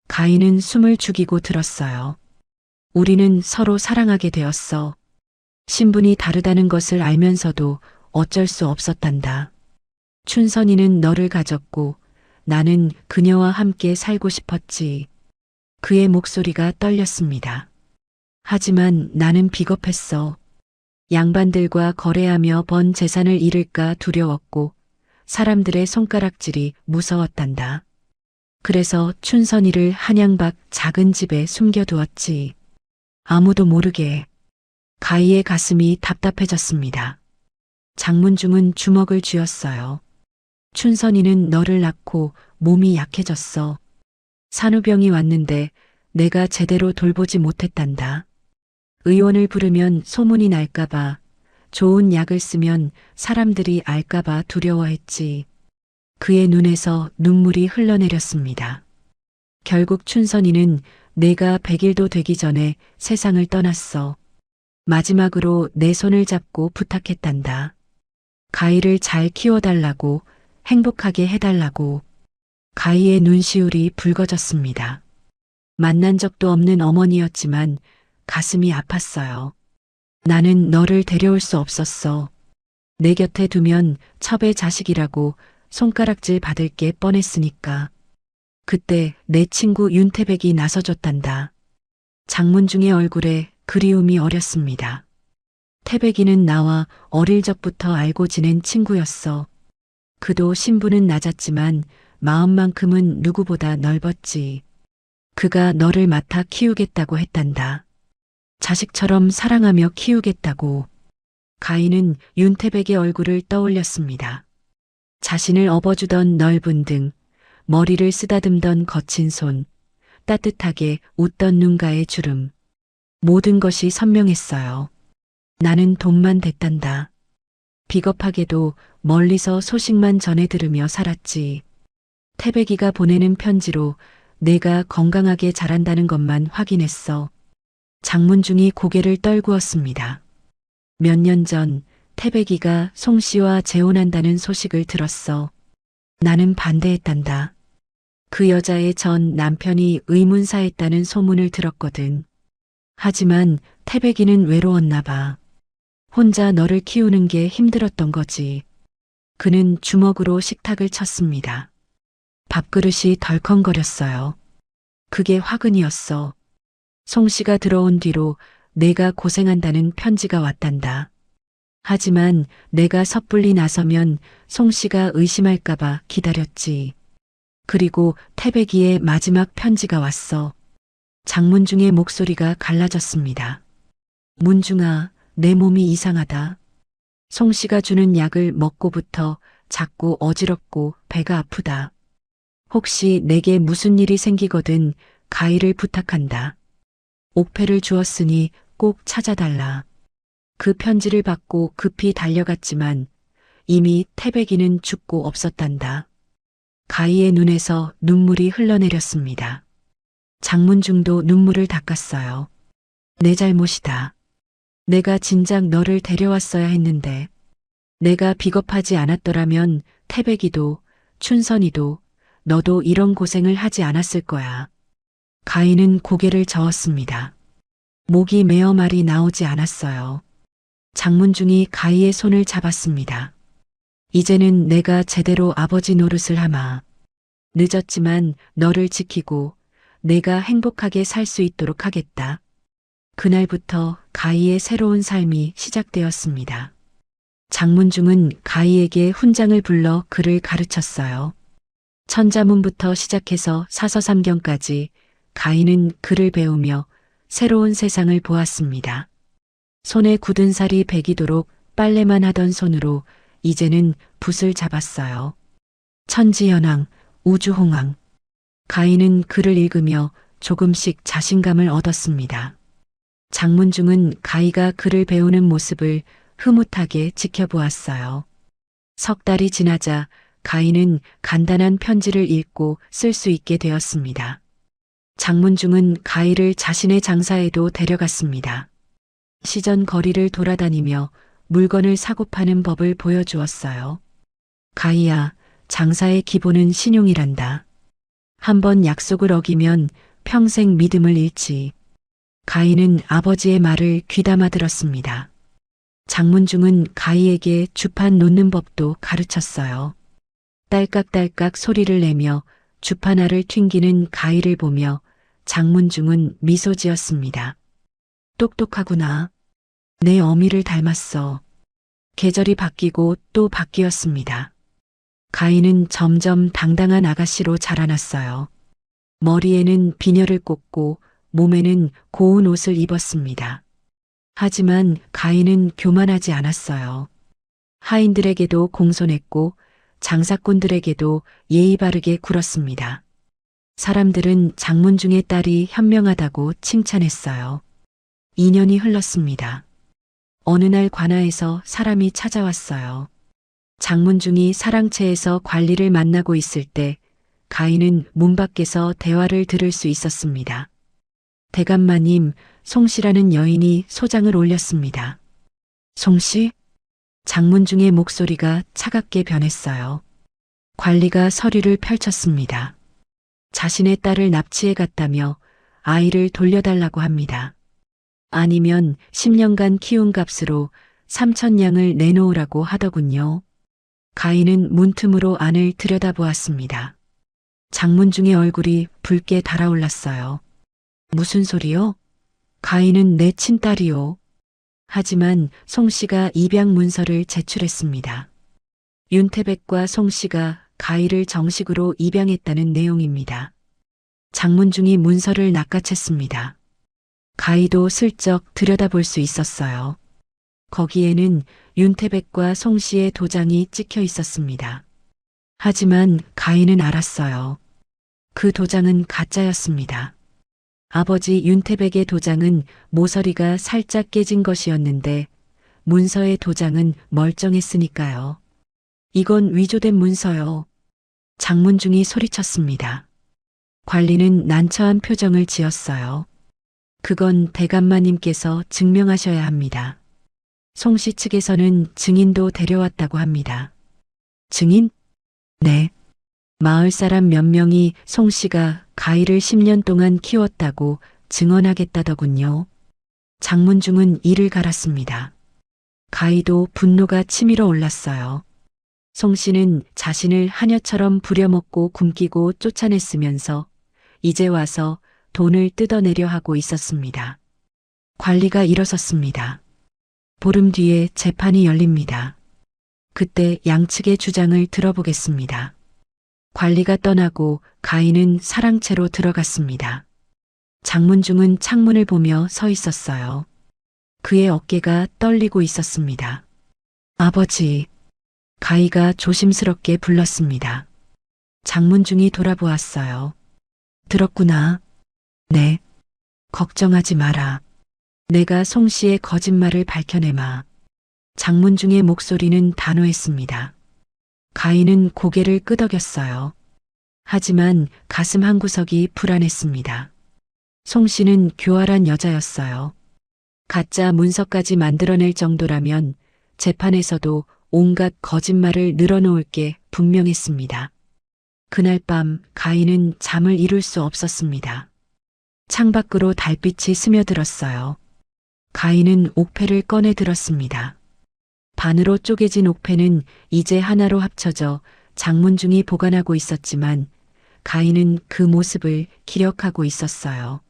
가희는 숨을 죽이고 들었어요. 우리는 서로 사랑하게 되었어. 신분이 다르다는 것을 알면서도 어쩔 수 없었단다. 춘선이는 너를 가졌고 나는 그녀와 함께 살고 싶었지. 그의 목소리가 떨렸습니다. 하지만 나는 비겁했어. 양반들과 거래하며 번 재산을 잃을까 두려웠고 사람들의 손가락질이 무서웠단다. 그래서 춘선이를 한양 밖 작은 집에 숨겨두었지. 아무도 모르게. 가희의 가슴이 답답해졌습니다. 장문중은 주먹을 쥐었어요. 춘선이는 너를 낳고 몸이 약해졌어. 산후병이 왔는데 내가 제대로 돌보지 못했단다. 의원을 부르면 소문이 날까봐, 좋은 약을 쓰면 사람들이 알까봐 두려워했지. 그의 눈에서 눈물이 흘러내렸습니다. 결국 춘선이는 내가 100일도 되기 전에 세상을 떠났어. 마지막으로 내 손을 잡고 부탁했단다. 가희를 잘 키워달라고, 행복하게 해달라고. 가희의 눈시울이 붉어졌습니다. 만난 적도 없는 어머니였지만 가슴이 아팠어요. 나는 너를 데려올 수 없었어. 내 곁에 두면 첩의 자식이라고 손가락질 받을 게 뻔했으니까. 그때 내 친구 윤태백이 나서줬단다. 장문중의 얼굴에 그리움이 어렸습니다. 태백이는 나와 어릴 적부터 알고 지낸 친구였어. 그도 신분은 낮았지만 마음만큼은 누구보다 넓었지. 그가 너를 맡아 키우겠다고 했단다. 자식처럼 사랑하며 키우겠다고. 가희는 윤태백의 얼굴을 떠올렸습니다. 자신을 업어주던 넓은 등, 머리를 쓰다듬던 거친 손, 따뜻하게 웃던 눈가의 주름. 모든 것이 선명했어요. 나는 돈만 됐단다. 비겁하게도 멀리서 소식만 전해 들으며 살았지. 태백이가 보내는 편지로 내가 건강하게 자란다는 것만 확인했어. 장문중이 고개를 떨구었습니다. 몇 년 전 태백이가 송 씨와 재혼한다는 소식을 들었어. 나는 반대했단다. 그 여자의 전 남편이 의문사했다는 소문을 들었거든. 하지만 태백이는 외로웠나 봐. 혼자 너를 키우는 게 힘들었던 거지. 그는 주먹으로 식탁을 쳤습니다. 밥그릇이 덜컹거렸어요. 그게 화근이었어. 송 씨가 들어온 뒤로 내가 고생한다는 편지가 왔단다. 하지만 내가 섣불리 나서면 송 씨가 의심할까봐 기다렸지. 그리고 태백이의 마지막 편지가 왔어. 장문중의 목소리가 갈라졌습니다. 문중아, 내 몸이 이상하다. 송 씨가 주는 약을 먹고부터 자꾸 어지럽고 배가 아프다. 혹시 내게 무슨 일이 생기거든 가희를 부탁한다. 옥패를 주었으니 꼭 찾아달라. 그 편지를 받고 급히 달려갔지만 이미 태백이는 죽고 없었단다. 가희의 눈에서 눈물이 흘러내렸습니다. 장문중도 눈물을 닦았어요. 내 잘못이다. 내가 진작 너를 데려왔어야 했는데 내가 비겁하지 않았더라면 태백이도 춘선이도 너도 이런 고생을 하지 않았을 거야. 가희는 고개를 저었습니다. 목이 메어 말이 나오지 않았어요. 장문중이 가희의 손을 잡았습니다. 이제는 내가 제대로 아버지 노릇을 하마. 늦었지만 너를 지키고 내가 행복하게 살 수 있도록 하겠다. 그날부터 가희의 새로운 삶이 시작되었습니다. 장문중은 가희에게 훈장을 불러 글을 가르쳤어요. 천자문부터 시작해서 사서삼경까지 가희는 글을 배우며 새로운 세상을 보았습니다. 손에 굳은 살이 배기도록 빨래만 하던 손으로 이제는 붓을 잡았어요. 천지현황, 우주홍황. 가희는 글을 읽으며 조금씩 자신감을 얻었습니다. 장문중은 가희가 글을 배우는 모습을 흐뭇하게 지켜보았어요. 석 달이 지나자 가희는 간단한 편지를 읽고 쓸 수 있게 되었습니다. 장문중은 가희를 자신의 장사에도 데려갔습니다. 시전 거리를 돌아다니며 물건을 사고 파는 법을 보여주었어요. 가희야, 장사의 기본은 신용이란다. 한번 약속을 어기면 평생 믿음을 잃지. 가희는 아버지의 말을 귀담아 들었습니다. 장문중은 가희에게 주판 놓는 법도 가르쳤어요. 딸깍딸깍 소리를 내며 주판 알을 튕기는 가희를 보며 장문중은 미소 지었습니다. 똑똑하구나. 내 어미를 닮았어. 계절이 바뀌고 또 바뀌었습니다. 가희는 점점 당당한 아가씨로 자라났어요. 머리에는 비녀를 꽂고 몸에는 고운 옷을 입었습니다. 하지만 가희는 교만하지 않았어요. 하인들에게도 공손했고 장사꾼들에게도 예의 바르게 굴었습니다. 사람들은 장문중의 딸이 현명하다고 칭찬했어요. 2년이 흘렀습니다. 어느 날 관아에서 사람이 찾아왔어요. 장문중이 사랑채에서 관리를 만나고 있을 때 가희는 문 밖에서 대화를 들을 수 있었습니다. 대감마님, 송씨라는 여인이 소장을 올렸습니다. 송씨? 장문중의 목소리가 차갑게 변했어요. 관리가 서류를 펼쳤습니다. 자신의 딸을 납치해 갔다며 아이를 돌려달라고 합니다. 아니면 10년간 키운 값으로 3,000냥을 내놓으라고 하더군요. 가인은 문틈으로 안을 들여다보았습니다. 장문중의 얼굴이 붉게 달아올랐어요. 무슨 소리요? 가인은 내 친딸이요. 하지만 송씨가 입양 문서를 제출했습니다. 윤태백과 송씨가 가희를 정식으로 입양했다는 내용입니다. 장문중이 문서를 낚아챘습니다. 가희도 슬쩍 들여다볼 수 있었어요. 거기에는 윤태백과 송씨의 도장이 찍혀 있었습니다. 하지만 가희는 알았어요. 그 도장은 가짜였습니다. 아버지 윤태백의 도장은 모서리가 살짝 깨진 것이었는데 문서의 도장은 멀쩡했으니까요. 이건 위조된 문서요. 장문중이 소리쳤습니다. 관리는 난처한 표정을 지었어요. 그건 대감마님께서 증명하셔야 합니다. 송씨 측에서는 증인도 데려왔다고 합니다. 증인? 네. 마을 사람 몇 명이 송씨가 가희를 10년 동안 키웠다고 증언하겠다더군요. 장문중은 이를 갈았습니다. 가희도 분노가 치밀어 올랐어요. 송씨는 자신을 하녀처럼 부려먹고 굶기고 쫓아냈으면서 이제 와서 돈을 뜯어내려 하고 있었습니다. 관리가 일어섰습니다. 보름 뒤에 재판이 열립니다. 그때 양측의 주장을 들어보겠습니다. 관리가 떠나고 가희는 사랑채로 들어갔습니다. 장문중은 창문을 보며 서 있었어요. 그의 어깨가 떨리고 있었습니다. 아버지, 가희가 조심스럽게 불렀습니다. 장문중이 돌아보았어요. 들었구나. 네. 걱정하지 마라. 내가 송씨의 거짓말을 밝혀내마. 장문중의 목소리는 단호했습니다. 가희는 고개를 끄덕였어요. 하지만 가슴 한구석이 불안했습니다. 송씨는 교활한 여자였어요. 가짜 문서까지 만들어낼 정도라면 재판에서도 온갖 거짓말을 늘어놓을 게 분명했습니다. 그날 밤 가희는 잠을 이룰 수 없었습니다. 창밖으로 달빛이 스며들었어요. 가희는 옥패를 꺼내 들었습니다. 반으로 쪼개진 옥패는 이제 하나로 합쳐져 장문중이 보관하고 있었지만 가희는 그 모습을 기력하고 있었어요.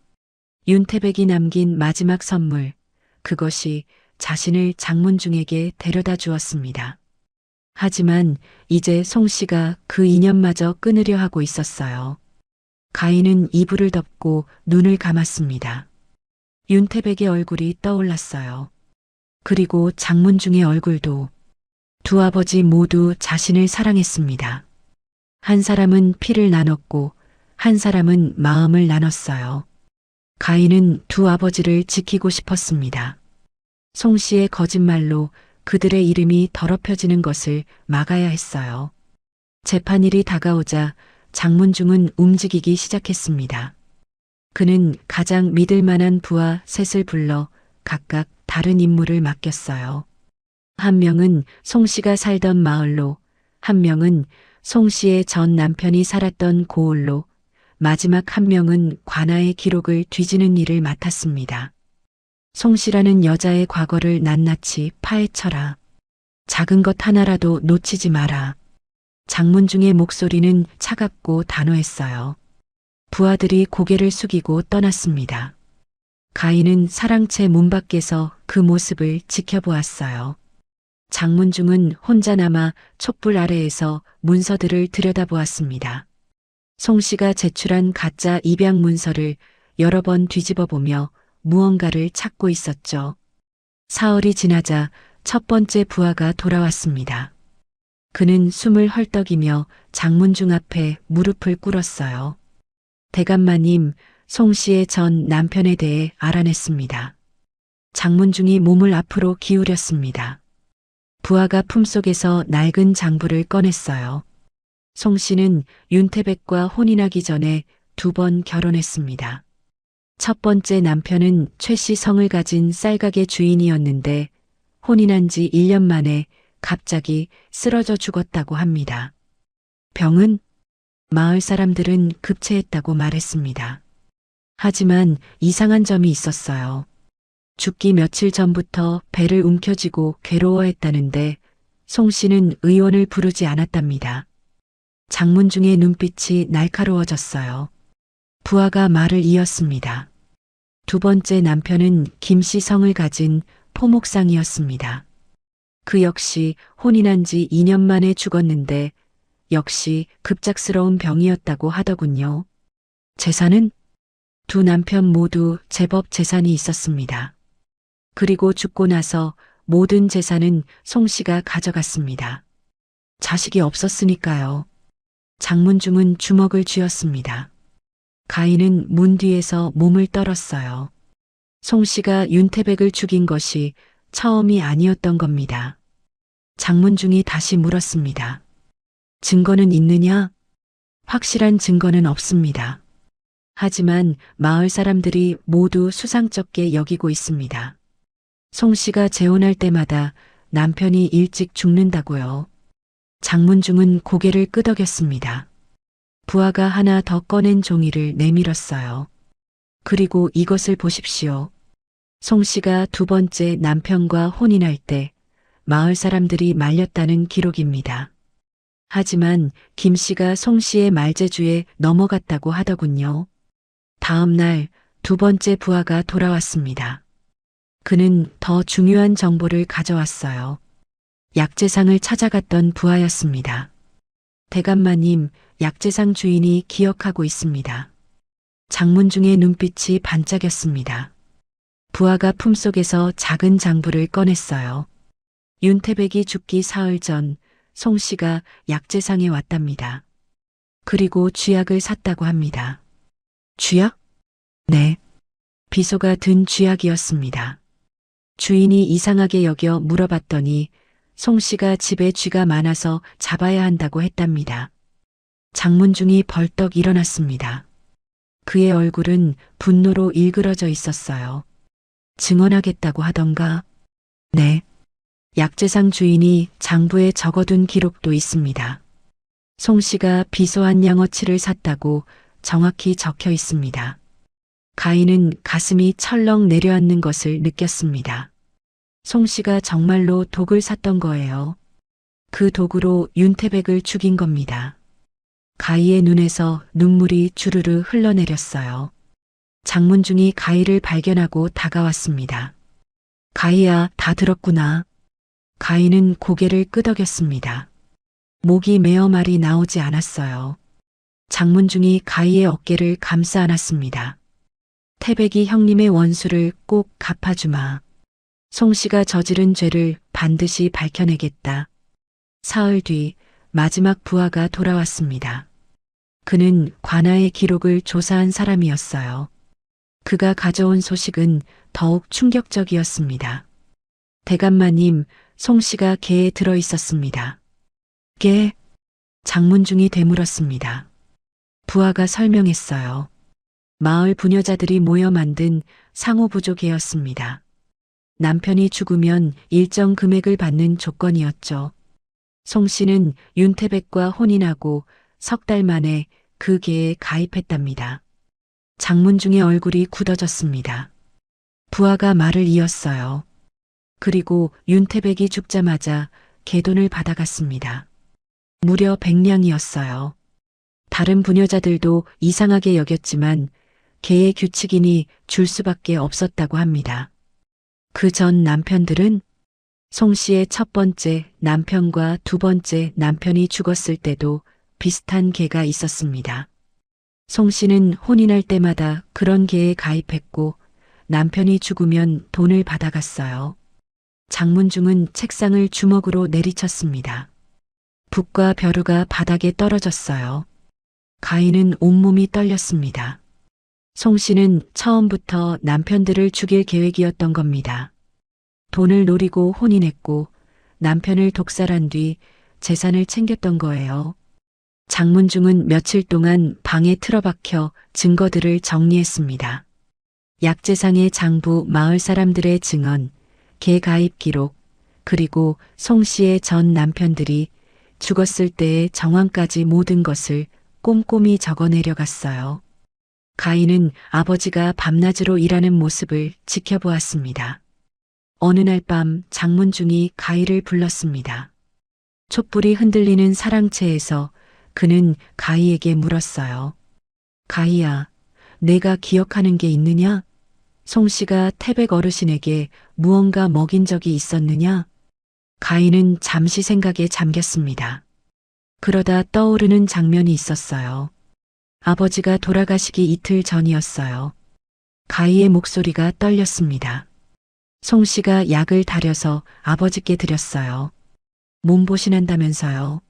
윤태백이 남긴 마지막 선물, 그것이 자신을 장문중에게 데려다 주었습니다. 하지만 이제 송씨가 그 인연마저 끊으려 하고 있었어요. 가희는 이불을 덮고 눈을 감았습니다. 윤태백의 얼굴이 떠올랐어요. 그리고 장문중의 얼굴도. 두 아버지 모두 자신을 사랑했습니다. 한 사람은 피를 나눴고 한 사람은 마음을 나눴어요. 가희는 두 아버지를 지키고 싶었습니다. 송씨의 거짓말로 그들의 이름이 더럽혀지는 것을 막아야 했어요. 재판일이 다가오자 장문중은 움직이기 시작했습니다. 그는 가장 믿을 만한 부하 셋을 불러 각각 다른 임무를 맡겼어요. 한 명은 송씨가 살던 마을로, 한 명은 송씨의 전 남편이 살았던 고을로, 마지막 한 명은 관아의 기록을 뒤지는 일을 맡았습니다. 송씨라는 여자의 과거를 낱낱이 파헤쳐라. 작은 것 하나라도 놓치지 마라. 장문중의 목소리는 차갑고 단호했어요. 부하들이 고개를 숙이고 떠났습니다. 가희는 사랑채 문 밖에서 그 모습을 지켜보았어요. 장문중은 혼자 남아 촛불 아래에서 문서들을 들여다보았습니다. 송씨가 제출한 가짜 입양 문서를 여러 번 뒤집어 보며 무언가를 찾고 있었죠. 사흘이 지나자 첫 번째 부하가 돌아왔습니다. 그는 숨을 헐떡이며 장문중 앞에 무릎을 꿇었어요. 대감마님, 송씨의 전 남편에 대해 알아냈습니다. 장문중이 몸을 앞으로 기울였습니다. 부하가 품속에서 낡은 장부를 꺼냈어요. 송씨는 윤태백과 혼인하기 전에 2번 결혼했습니다. 첫 번째 남편은 최씨 성을 가진 쌀가게 주인이었는데 혼인한 지 1년 만에 갑자기 쓰러져 죽었다고 합니다. 병은? 마을 사람들은 급체했다고 말했습니다. 하지만 이상한 점이 있었어요. 죽기 며칠 전부터 배를 움켜쥐고 괴로워했다는데 송 씨는 의원을 부르지 않았답니다. 장문중의 눈빛이 날카로워졌어요. 부하가 말을 이었습니다. 두 번째 남편은 김씨 성을 가진 포목상이었습니다. 그 역시 혼인한 지 2년 만에 죽었는데 역시 급작스러운 병이었다고 하더군요. 재산은? 두 남편 모두 제법 재산이 있었습니다. 그리고 죽고 나서 모든 재산은 송 씨가 가져갔습니다. 자식이 없었으니까요. 장문중은 주먹을 쥐었습니다. 가인은 문 뒤에서 몸을 떨었어요. 송 씨가 윤태백을 죽인 것이 처음이 아니었던 겁니다. 장문중이 다시 물었습니다. 증거는 있느냐? 확실한 증거는 없습니다. 하지만 마을 사람들이 모두 수상쩍게 여기고 있습니다. 송 씨가 재혼할 때마다 남편이 일찍 죽는다고요. 장문중은 고개를 끄덕였습니다. 부하가 하나 더 꺼낸 종이를 내밀었어요. 그리고 이것을 보십시오. 송 씨가 두 번째 남편과 혼인할 때 마을 사람들이 말렸다는 기록입니다. 하지만 김 씨가 송 씨의 말재주에 넘어갔다고 하더군요. 다음 날 두 번째 부하가 돌아왔습니다. 그는 더 중요한 정보를 가져왔어요. 약재상을 찾아갔던 부하였습니다. 대감마님, 약재상 주인이 기억하고 있습니다. 장문중의 눈빛이 반짝였습니다. 부하가 품속에서 작은 장부를 꺼냈어요. 윤태백이 죽기 사흘 전 송 씨가 약재상에 왔답니다. 그리고 쥐약을 샀다고 합니다. 쥐약? 네. 비소가 든 쥐약이었습니다. 주인이 이상하게 여겨 물어봤더니 송 씨가 집에 쥐가 많아서 잡아야 한다고 했답니다. 장문중이 벌떡 일어났습니다. 그의 얼굴은 분노로 일그러져 있었어요. 증언하겠다고 하던가? 네. 약재상 주인이 장부에 적어둔 기록도 있습니다. 송 씨가 비소한 양어치를 샀다고 정확히 적혀 있습니다. 가인은 가슴이 철렁 내려앉는 것을 느꼈습니다. 송 씨가 정말로 독을 샀던 거예요. 그 독으로 윤태백을 죽인 겁니다. 가희의 눈에서 눈물이 주르르 흘러내렸어요. 장문중이 가희를 발견하고 다가왔습니다. 가희야, 다 들었구나. 가희는 고개를 끄덕였습니다. 목이 메어 말이 나오지 않았어요. 장문중이 가희의 어깨를 감싸 안았습니다. 태백이 형님의 원수를 꼭 갚아주마. 송 씨가 저지른 죄를 반드시 밝혀내겠다. 사흘 뒤 마지막 부하가 돌아왔습니다. 그는 관아의 기록을 조사한 사람이었어요. 그가 가져온 소식은 더욱 충격적이었습니다. 대감마님, 송 씨가 개에 들어 있었습니다. 개? 장문중이 되물었습니다. 부하가 설명했어요. 마을 부녀자들이 모여 만든 상호부조개였습니다. 남편이 죽으면 일정 금액을 받는 조건이었죠. 송 씨는 윤태백과 혼인하고 석 달 만에 그 개에 가입했답니다. 장문중의 얼굴이 굳어졌습니다. 부하가 말을 이었어요. 그리고 윤태백이 죽자마자 개돈을 받아갔습니다. 무려 100냥이었어요. 다른 부녀자들도 이상하게 여겼지만 개의 규칙이니 줄 수밖에 없었다고 합니다. 그 전 남편들은 송 씨의 첫 번째 남편과 두 번째 남편이 죽었을 때도 비슷한 개가 있었습니다. 송 씨는 혼인할 때마다 그런 개에 가입했고 남편이 죽으면 돈을 받아갔어요. 장문중은 책상을 주먹으로 내리쳤습니다. 붓과 벼루가 바닥에 떨어졌어요. 가인은 온몸이 떨렸습니다. 송 씨는 처음부터 남편들을 죽일 계획이었던 겁니다. 돈을 노리고 혼인했고 남편을 독살한 뒤 재산을 챙겼던 거예요. 장문중은 며칠 동안 방에 틀어박혀 증거들을 정리했습니다. 약재상의 장부, 마을 사람들의 증언, 개 가입 기록, 그리고 송 씨의 전 남편들이 죽었을 때의 정황까지 모든 것을 꼼꼼히 적어 내려갔어요. 가인은 아버지가 밤낮으로 일하는 모습을 지켜보았습니다. 어느 날 밤 장문중이 가희를 불렀습니다. 촛불이 흔들리는 사랑채에서 그는 가희에게 물었어요. 가희야, 내가 기억하는 게 있느냐? 송씨가 태백 어르신에게 무언가 먹인 적이 있었느냐? 가희는 잠시 생각에 잠겼습니다. 그러다 떠오르는 장면이 있었어요. 아버지가 돌아가시기 이틀 전이었어요. 가희의 목소리가 떨렸습니다. 송씨가 약을 다려서 아버지께 드렸어요. 몸보신한다면서요.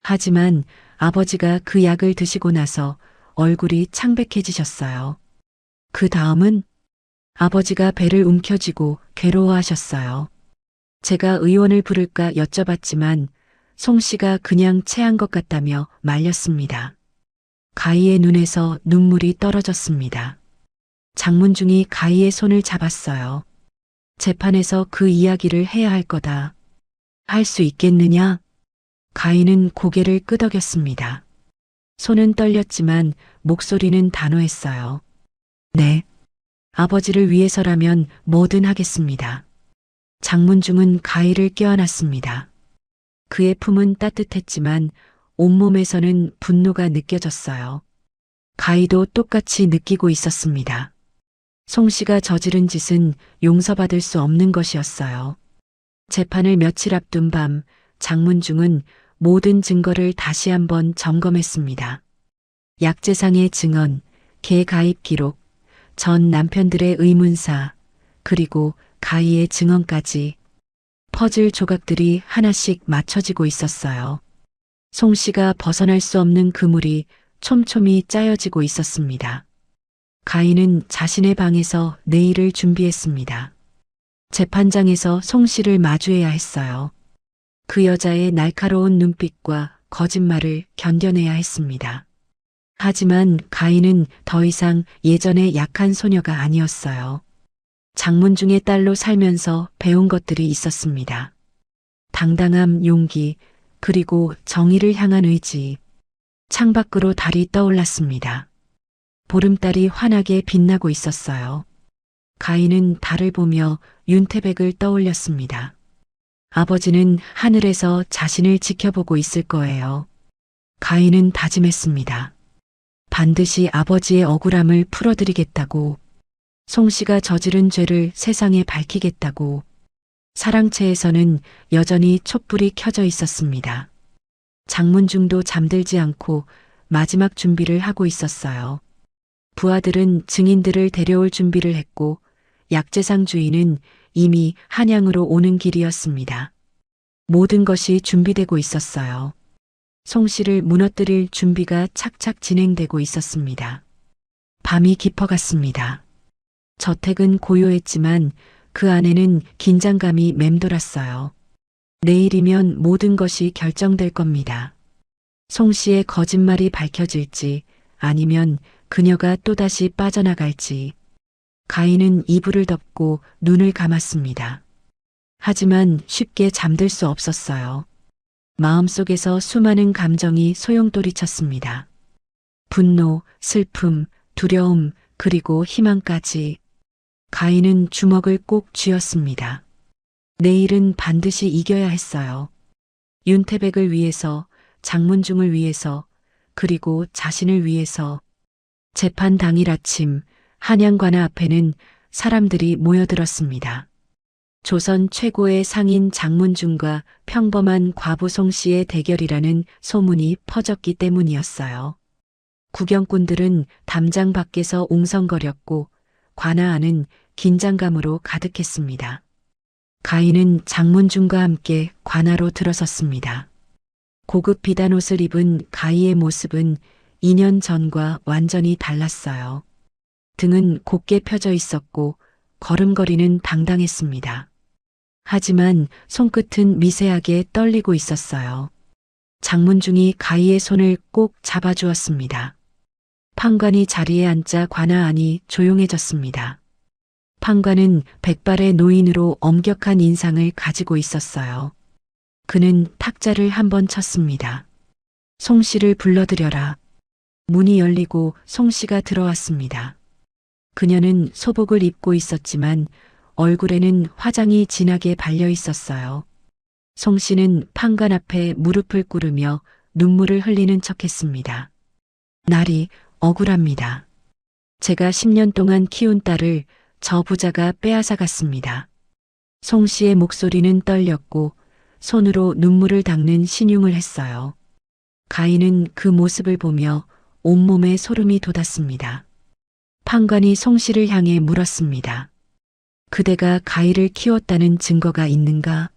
하지만 아버지가 그 약을 드시고 나서 얼굴이 창백해지셨어요. 그 다음은 아버지가 배를 움켜쥐고 괴로워하셨어요. 제가 의원을 부를까 여쭤봤지만 송씨가 그냥 체한 것 같다며 말렸습니다. 가희의 눈에서 눈물이 떨어졌습니다. 장문중이 가희의 손을 잡았어요. 재판에서 그 이야기를 해야 할 거다. 할 수 있겠느냐? 가희는 고개를 끄덕였습니다. 손은 떨렸지만 목소리는 단호했어요. 네. 아버지를 위해서라면 뭐든 하겠습니다. 장문중은 가희를 껴안았습니다. 그의 품은 따뜻했지만 온몸에서는 분노가 느껴졌어요. 가희도 똑같이 느끼고 있었습니다. 송씨가 저지른 짓은 용서받을 수 없는 것이었어요. 재판을 며칠 앞둔 밤 장문중은 모든 증거를 다시 한번 점검했습니다. 약재상의 증언, 개가입 기록, 전 남편들의 의문사, 그리고 가희의 증언까지 퍼즐 조각들이 하나씩 맞춰지고 있었어요. 송씨가 벗어날 수 없는 그물이 촘촘히 짜여지고 있었습니다. 가희는 자신의 방에서 내일을 준비했습니다. 재판장에서 송씨를 마주해야 했어요. 그 여자의 날카로운 눈빛과 거짓말을 견뎌내야 했습니다. 하지만 가희는 더 이상 예전의 약한 소녀가 아니었어요. 장문중의 딸로 살면서 배운 것들이 있었습니다. 당당함, 용기, 그리고 정의를 향한 의지. 창밖으로 달이 떠올랐습니다. 보름달이 환하게 빛나고 있었어요. 가희는 달을 보며 윤태백을 떠올렸습니다. 아버지는 하늘에서 자신을 지켜보고 있을 거예요. 가희는 다짐했습니다. 반드시 아버지의 억울함을 풀어드리겠다고, 송씨가 저지른 죄를 세상에 밝히겠다고. 사랑채에서는 여전히 촛불이 켜져 있었습니다. 장문중도 잠들지 않고 마지막 준비를 하고 있었어요. 부하들은 증인들을 데려올 준비를 했고 약재상 주인은 이미 한양으로 오는 길이었습니다. 모든 것이 준비되고 있었어요. 송씨를 무너뜨릴 준비가 착착 진행되고 있었습니다. 밤이 깊어갔습니다. 저택은 고요했지만 그 안에는 긴장감이 맴돌았어요. 내일이면 모든 것이 결정될 겁니다. 송씨의 거짓말이 밝혀질지 아니면 그녀가 또다시 빠져나갈지. 가희는 이불을 덮고 눈을 감았습니다. 하지만 쉽게 잠들 수 없었어요. 마음속에서 수많은 감정이 소용돌이쳤습니다. 분노, 슬픔, 두려움, 그리고 희망까지. 가희는 주먹을 꼭 쥐었습니다. 내일은 반드시 이겨야 했어요. 윤태백을 위해서, 장문중을 위해서, 그리고 자신을 위해서. 재판 당일 아침 한양관아 앞에는 사람들이 모여들었습니다. 조선 최고의 상인 장문중과 평범한 과부 송씨의 대결이라는 소문이 퍼졌기 때문이었어요. 구경꾼들은 담장 밖에서 웅성거렸고 관아 안은 긴장감으로 가득했습니다. 가희는 장문중과 함께 관아로 들어섰습니다. 고급 비단옷을 입은 가희의 모습은 2년 전과 완전히 달랐어요. 등은 곧게 펴져 있었고 걸음걸이는 당당했습니다. 하지만 손끝은 미세하게 떨리고 있었어요. 장문중이 가희의 손을 꼭 잡아주었습니다. 판관이 자리에 앉자 관아 안이 조용해졌습니다. 판관은 백발의 노인으로 엄격한 인상을 가지고 있었어요. 그는 탁자를 한 번 쳤습니다. 송 씨를 불러들여라. 문이 열리고 송 씨가 들어왔습니다. 그녀는 소복을 입고 있었지만 얼굴에는 화장이 진하게 발려 있었어요. 송 씨는 판관 앞에 무릎을 꿇으며 눈물을 흘리는 척했습니다. 날이 억울합니다. 제가 10년 동안 키운 딸을 저 부자가 빼앗아 갔습니다. 송 씨의 목소리는 떨렸고 손으로 눈물을 닦는 신용을 했어요. 가인은 그 모습을 보며 온몸에 소름이 돋았습니다. 판관이 송 씨를 향해 물었습니다. 그대가 가희를 키웠다는 증거가 있는가?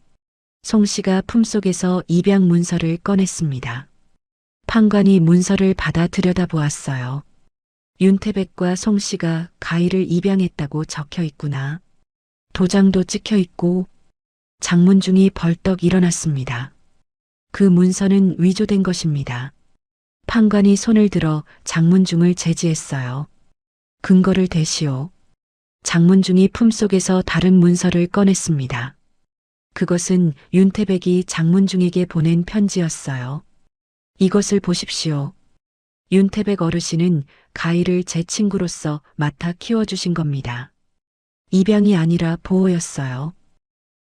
송 씨가 품속에서 입양 문서를 꺼냈습니다. 판관이 문서를 받아 들여다보았어요. 윤태백과 송 씨가 가희를 입양했다고 적혀 있구나. 도장도 찍혀 있고 장문중이 벌떡 일어났습니다. 그 문서는 위조된 것입니다. 판관이 손을 들어 장문중을 제지했어요. 근거를 대시오. 장문중이 품속에서 다른 문서를 꺼냈습니다. 그것은 윤태백이 장문중에게 보낸 편지였어요. 이것을 보십시오. 윤태백 어르신은 가희를 제 친구로서 맡아 키워주신 겁니다. 입양이 아니라 보호였어요.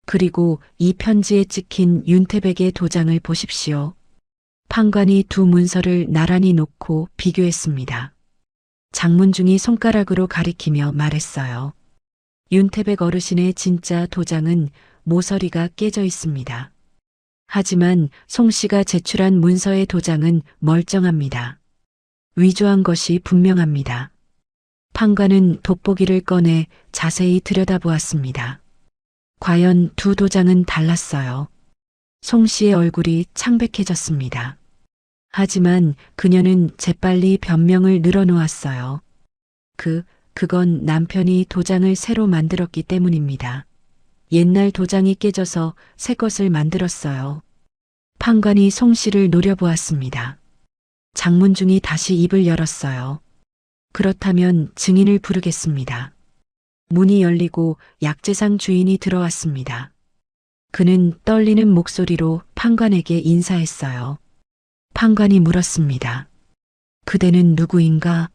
그리고 이 편지에 찍힌 윤태백의 도장을 보십시오. 판관이 두 문서를 나란히 놓고 비교했습니다. 장문중이 손가락으로 가리키며 말했어요. 윤태백 어르신의 진짜 도장은 모서리가 깨져 있습니다. 하지만 송 씨가 제출한 문서의 도장은 멀쩡합니다. 위조한 것이 분명합니다. 판관은 돋보기를 꺼내 자세히 들여다보았습니다. 과연 두 도장은 달랐어요. 송 씨의 얼굴이 창백해졌습니다. 하지만 그녀는 재빨리 변명을 늘어놓았어요. 그건 남편이 도장을 새로 만들었기 때문입니다. 옛날 도장이 깨져서 새 것을 만들었어요. 판관이 송 씨를 노려보았습니다. 장문중이 다시 입을 열었어요. 그렇다면 증인을 부르겠습니다. 문이 열리고 약재상 주인이 들어왔습니다. 그는 떨리는 목소리로 판관에게 인사했어요. 판관이 물었습니다. 그대는 누구인가?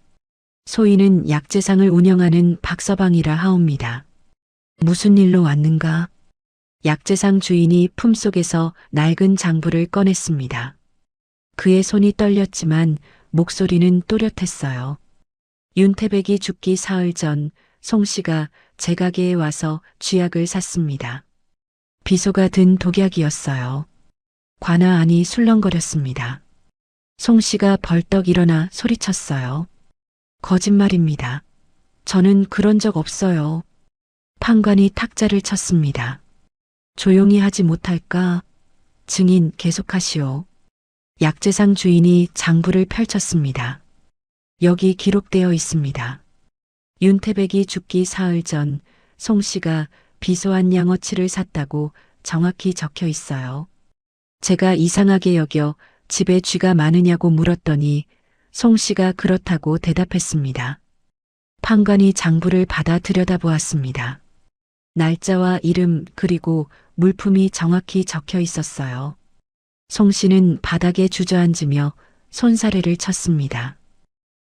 소인은 약재상을 운영하는 박서방이라 하옵니다. 무슨 일로 왔는가? 약재상 주인이 품속에서 낡은 장부를 꺼냈습니다. 그의 손이 떨렸지만 목소리는 또렷했어요. 윤태백이 죽기 사흘 전 송 씨가 제 가게에 와서 쥐약을 샀습니다. 비소가 든 독약이었어요. 관아 안이 술렁거렸습니다. 송 씨가 벌떡 일어나 소리쳤어요. 거짓말입니다. 저는 그런 적 없어요. 판관이 탁자를 쳤습니다. 조용히 하지 못할까? 증인 계속하시오. 약재상 주인이 장부를 펼쳤습니다. 여기 기록되어 있습니다. 윤태백이 죽기 사흘 전 송 씨가 비소한 양어치를 샀다고 정확히 적혀 있어요. 제가 이상하게 여겨 집에 쥐가 많으냐고 물었더니 송 씨가 그렇다고 대답했습니다. 판관이 장부를 받아 들여다보았습니다. 날짜와 이름 그리고 물품이 정확히 적혀 있었어요. 송 씨는 바닥에 주저앉으며 손사래를 쳤습니다.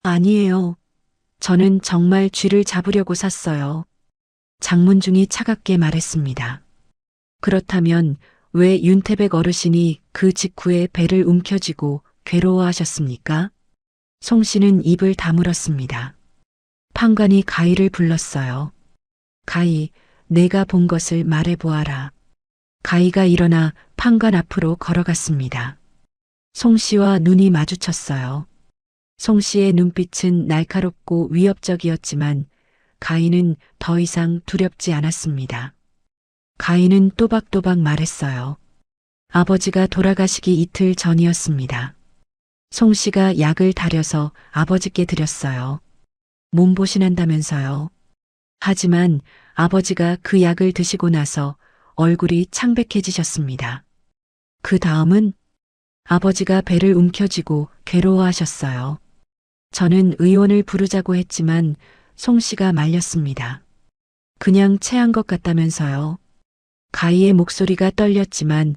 아니에요. 저는 정말 쥐를 잡으려고 샀어요. 장문중이 차갑게 말했습니다. 그렇다면 왜 윤태백 어르신이 그 직후에 배를 움켜쥐고 괴로워하셨습니까? 송 씨는 입을 다물었습니다. 판관이 가희를 불렀어요. 가희, 내가 본 것을 말해보아라. 가희가 일어나 판관 앞으로 걸어갔습니다. 송 씨와 눈이 마주쳤어요. 송 씨의 눈빛은 날카롭고 위협적이었지만 가희는 더 이상 두렵지 않았습니다. 가희는 또박또박 말했어요. 아버지가 돌아가시기 이틀 전이었습니다. 송 씨가 약을 다려서 아버지께 드렸어요. 몸보신한다면서요. 하지만 아버지가 그 약을 드시고 나서 얼굴이 창백해지셨습니다. 그 다음은 아버지가 배를 움켜쥐고 괴로워하셨어요. 저는 의원을 부르자고 했지만 송 씨가 말렸습니다. 그냥 체한 것 같다면서요. 가희의 목소리가 떨렸지만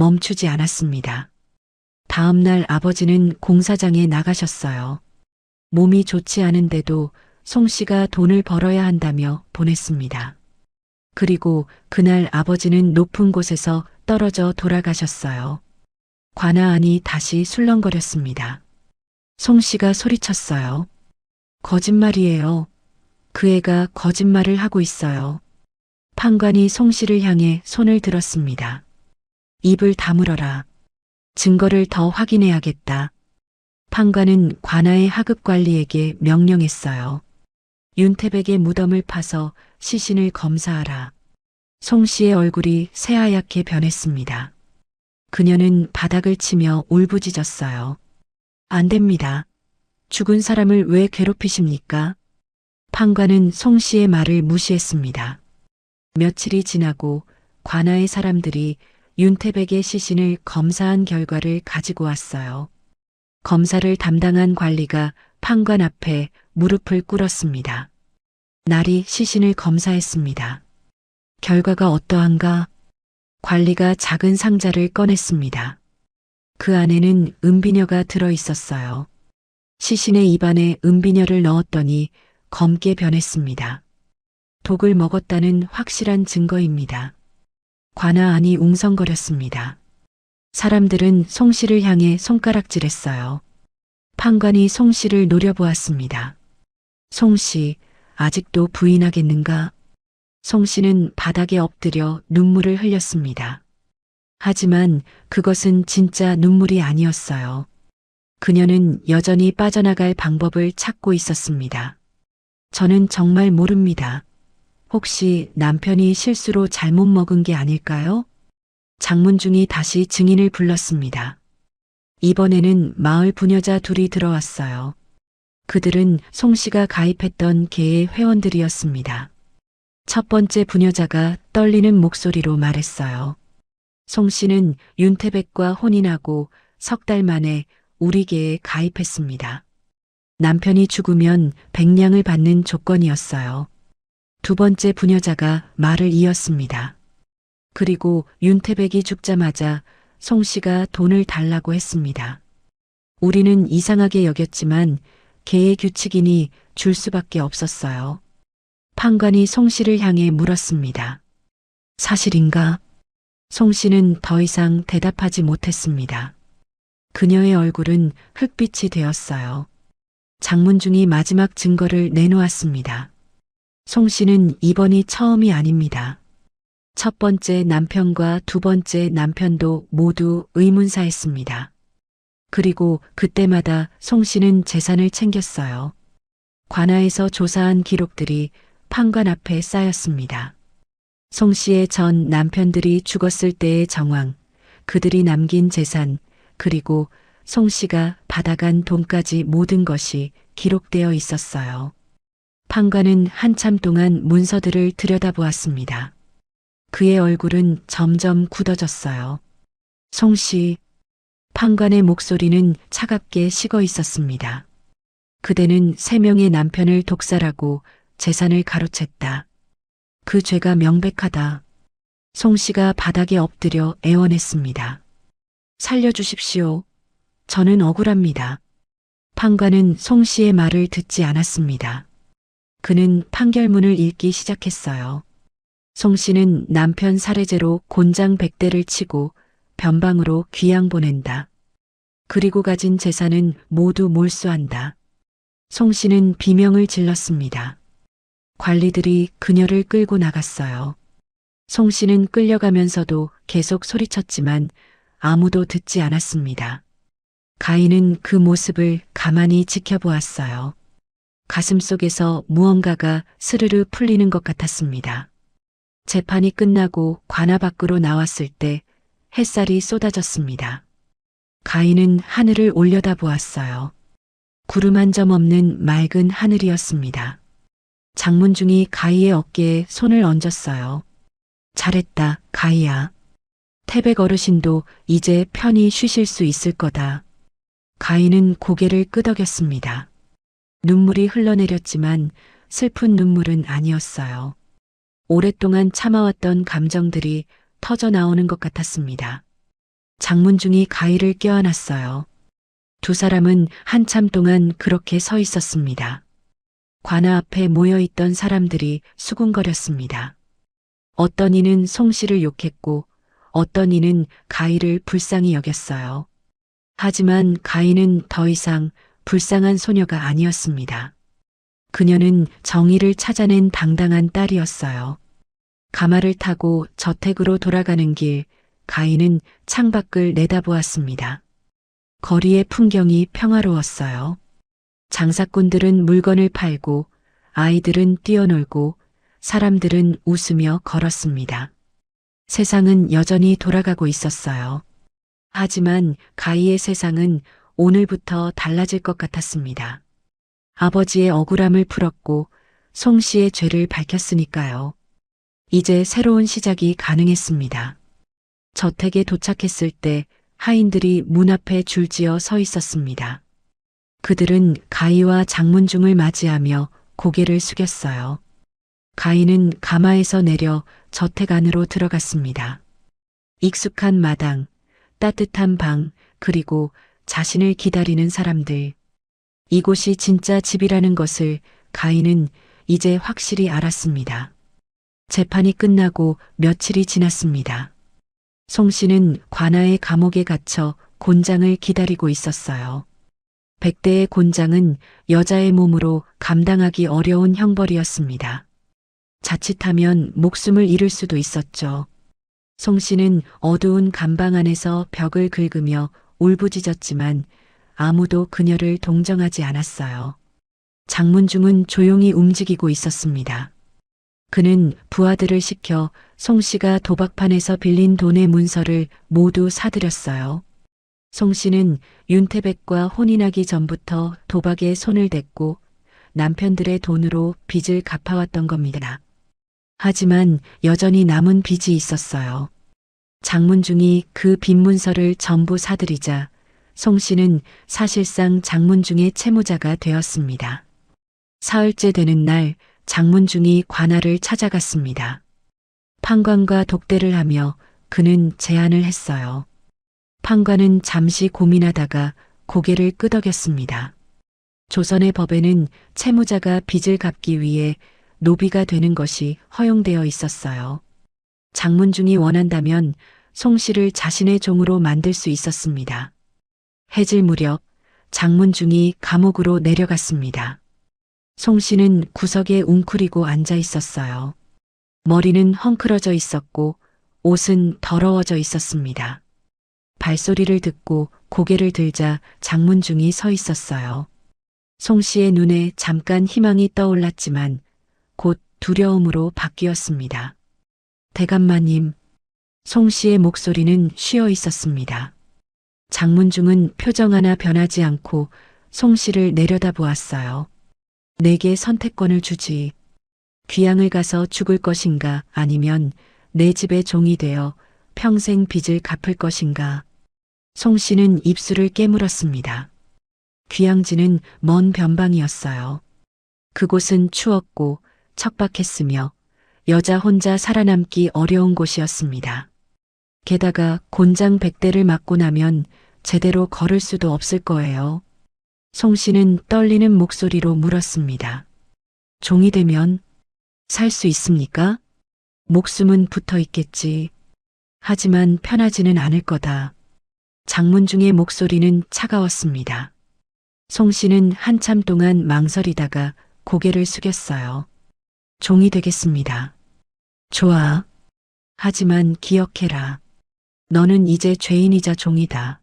멈추지 않았습니다. 다음 날 아버지는 공사장에 나가셨어요. 몸이 좋지 않은데도 송 씨가 돈을 벌어야 한다며 보냈습니다. 그리고 그날 아버지는 높은 곳에서 떨어져 돌아가셨어요. 관아 안이 다시 술렁거렸습니다. 송 씨가 소리쳤어요. 거짓말이에요. 그 애가 거짓말을 하고 있어요. 판관이 송 씨를 향해 손을 들었습니다. 입을 다물어라. 증거를 더 확인해야겠다. 판관은 관아의 하급 관리에게 명령했어요. 윤태백의 무덤을 파서 시신을 검사하라. 송 씨의 얼굴이 새하얗게 변했습니다. 그녀는 바닥을 치며 울부짖었어요. 안 됩니다. 죽은 사람을 왜 괴롭히십니까? 판관은 송 씨의 말을 무시했습니다. 며칠이 지나고 관아의 사람들이 윤태백의 시신을 검사한 결과를 가지고 왔어요. 검사를 담당한 관리가 판관 앞에 무릎을 꿇었습니다. 날이 시신을 검사했습니다. 결과가 어떠한가? 관리가 작은 상자를 꺼냈습니다. 그 안에는 은비녀가 들어 있었어요. 시신의 입안에 은비녀를 넣었더니 검게 변했습니다. 독을 먹었다는 확실한 증거입니다. 관아 안이 웅성거렸습니다. 사람들은 송 씨를 향해 손가락질했어요. 판관이 송 씨를 노려보았습니다. 송 씨, 아직도 부인하겠는가? 송 씨는 바닥에 엎드려 눈물을 흘렸습니다. 하지만 그것은 진짜 눈물이 아니었어요. 그녀는 여전히 빠져나갈 방법을 찾고 있었습니다. 저는 정말 모릅니다. 혹시 남편이 실수로 잘못 먹은 게 아닐까요? 장문중이 다시 증인을 불렀습니다. 이번에는 마을 부녀자 둘이 들어왔어요. 그들은 송 씨가 가입했던 계의 회원들이었습니다. 첫 번째 부녀자가 떨리는 목소리로 말했어요. 송 씨는 윤태백과 혼인하고 석 달 만에 우리 계에 가입했습니다. 남편이 죽으면 백냥을 받는 조건이었어요. 두 번째 부녀자가 말을 이었습니다. 그리고 윤태백이 죽자마자 송 씨가 돈을 달라고 했습니다. 우리는 이상하게 여겼지만 계의 규칙이니 줄 수밖에 없었어요. 판관이 송 씨를 향해 물었습니다. 사실인가? 송 씨는 더 이상 대답하지 못했습니다. 그녀의 얼굴은 흙빛이 되었어요. 장문중이 마지막 증거를 내놓았습니다. 송 씨는 이번이 처음이 아닙니다. 첫 번째 남편과 두 번째 남편도 모두 의문사했습니다. 그리고 그때마다 송 씨는 재산을 챙겼어요. 관아에서 조사한 기록들이 판관 앞에 쌓였습니다. 송 씨의 전 남편들이 죽었을 때의 정황, 그들이 남긴 재산, 그리고 송 씨가 받아간 돈까지 모든 것이 기록되어 있었어요. 판관은 한참 동안 문서들을 들여다보았습니다. 그의 얼굴은 점점 굳어졌어요. 송 씨, 판관의 목소리는 차갑게 식어 있었습니다. 그대는 3명의 남편을 독살하고 재산을 가로챘다. 그 죄가 명백하다. 송 씨가 바닥에 엎드려 애원했습니다. 살려주십시오. 저는 억울합니다. 판관은 송 씨의 말을 듣지 않았습니다. 그는 판결문을 읽기 시작했어요. 송 씨는 남편 살해죄로 곤장 100대를 치고 변방으로 귀양 보낸다. 그리고 가진 재산은 모두 몰수한다. 송 씨는 비명을 질렀습니다. 관리들이 그녀를 끌고 나갔어요. 송 씨는 끌려가면서도 계속 소리쳤지만 아무도 듣지 않았습니다. 가인은 그 모습을 가만히 지켜보았어요. 가슴속에서 무언가가 스르르 풀리는 것 같았습니다. 재판이 끝나고 관아 밖으로 나왔을 때 햇살이 쏟아졌습니다. 가인은 하늘을 올려다보았어요. 구름 한 점 없는 맑은 하늘이었습니다. 장문중이 가희의 어깨에 손을 얹었어요. 잘했다, 가희야. 태백 어르신도 이제 편히 쉬실 수 있을 거다. 가희는 고개를 끄덕였습니다. 눈물이 흘러내렸지만 슬픈 눈물은 아니었어요. 오랫동안 참아왔던 감정들이 터져 나오는 것 같았습니다. 장문중이 가희를 껴안았어요. 두 사람은 한참 동안 그렇게 서 있었습니다. 관아 앞에 모여있던 사람들이 수군거렸습니다. 어떤 이는 송 씨를 욕했고 어떤 이는 가희를 불쌍히 여겼어요. 하지만 가희는 더 이상 불쌍한 소녀가 아니었습니다. 그녀는 정의를 찾아낸 당당한 딸이었어요. 가마를 타고 저택으로 돌아가는 길, 가희는 창밖을 내다보았습니다. 거리의 풍경이 평화로웠어요. 장사꾼들은 물건을 팔고 아이들은 뛰어놀고 사람들은 웃으며 걸었습니다. 세상은 여전히 돌아가고 있었어요. 하지만 가희의 세상은 오늘부터 달라질 것 같았습니다. 아버지의 억울함을 풀었고 송 씨의 죄를 밝혔으니까요. 이제 새로운 시작이 가능했습니다. 저택에 도착했을 때 하인들이 문 앞에 줄지어 서 있었습니다. 그들은 가희와 장문중을 맞이하며 고개를 숙였어요. 가희는 가마에서 내려 저택 안으로 들어갔습니다. 익숙한 마당, 따뜻한 방, 그리고 자신을 기다리는 사람들. 이곳이 진짜 집이라는 것을 가희는 이제 확실히 알았습니다. 재판이 끝나고 며칠이 지났습니다. 송 씨는 관아의 감옥에 갇혀 곤장을 기다리고 있었어요. 100대의 곤장은 여자의 몸으로 감당하기 어려운 형벌이었습니다. 자칫하면 목숨을 잃을 수도 있었죠. 송 씨는 어두운 감방 안에서 벽을 긁으며 울부짖었지만 아무도 그녀를 동정하지 않았어요. 장문중은 조용히 움직이고 있었습니다. 그는 부하들을 시켜 송 씨가 도박판에서 빌린 돈의 문서를 모두 사들였어요. 송 씨는 윤태백과 혼인하기 전부터 도박에 손을 댔고 남편들의 돈으로 빚을 갚아왔던 겁니다. 하지만 여전히 남은 빚이 있었어요. 장문중이 그 빚 문서를 전부 사들이자 송 씨는 사실상 장문중의 채무자가 되었습니다. 사흘째 되는 날 장문중이 관아를 찾아갔습니다. 판관과 독대를 하며 그는 제안을 했어요. 판관은 잠시 고민하다가 고개를 끄덕였습니다. 조선의 법에는 채무자가 빚을 갚기 위해 노비가 되는 것이 허용되어 있었어요. 장문중이 원한다면 송 씨를 자신의 종으로 만들 수 있었습니다. 해질 무렵 장문중이 감옥으로 내려갔습니다. 송 씨는 구석에 웅크리고 앉아 있었어요. 머리는 헝클어져 있었고 옷은 더러워져 있었습니다. 발소리를 듣고 고개를 들자 장문중이 서 있었어요. 송 씨의 눈에 잠깐 희망이 떠올랐지만 곧 두려움으로 바뀌었습니다. 대감마님, 송 씨의 목소리는 쉬어 있었습니다. 장문중은 표정 하나 변하지 않고 송 씨를 내려다보았어요. 내게 선택권을 주지. 귀양을 가서 죽을 것인가 아니면 내 집의 종이 되어 평생 빚을 갚을 것인가. 송 씨는 입술을 깨물었습니다. 귀양지는 먼 변방이었어요. 그곳은 추웠고 척박했으며 여자 혼자 살아남기 어려운 곳이었습니다. 게다가 곤장 100대를 맞고 나면 제대로 걸을 수도 없을 거예요. 송 씨는 떨리는 목소리로 물었습니다. 종이 되면 살 수 있습니까? 목숨은 붙어 있겠지. 하지만 편하지는 않을 거다. 장문중의 목소리는 차가웠습니다. 송 씨는 한참 동안 망설이다가 고개를 숙였어요. 종이 되겠습니다. 좋아. 하지만 기억해라. 너는 이제 죄인이자 종이다.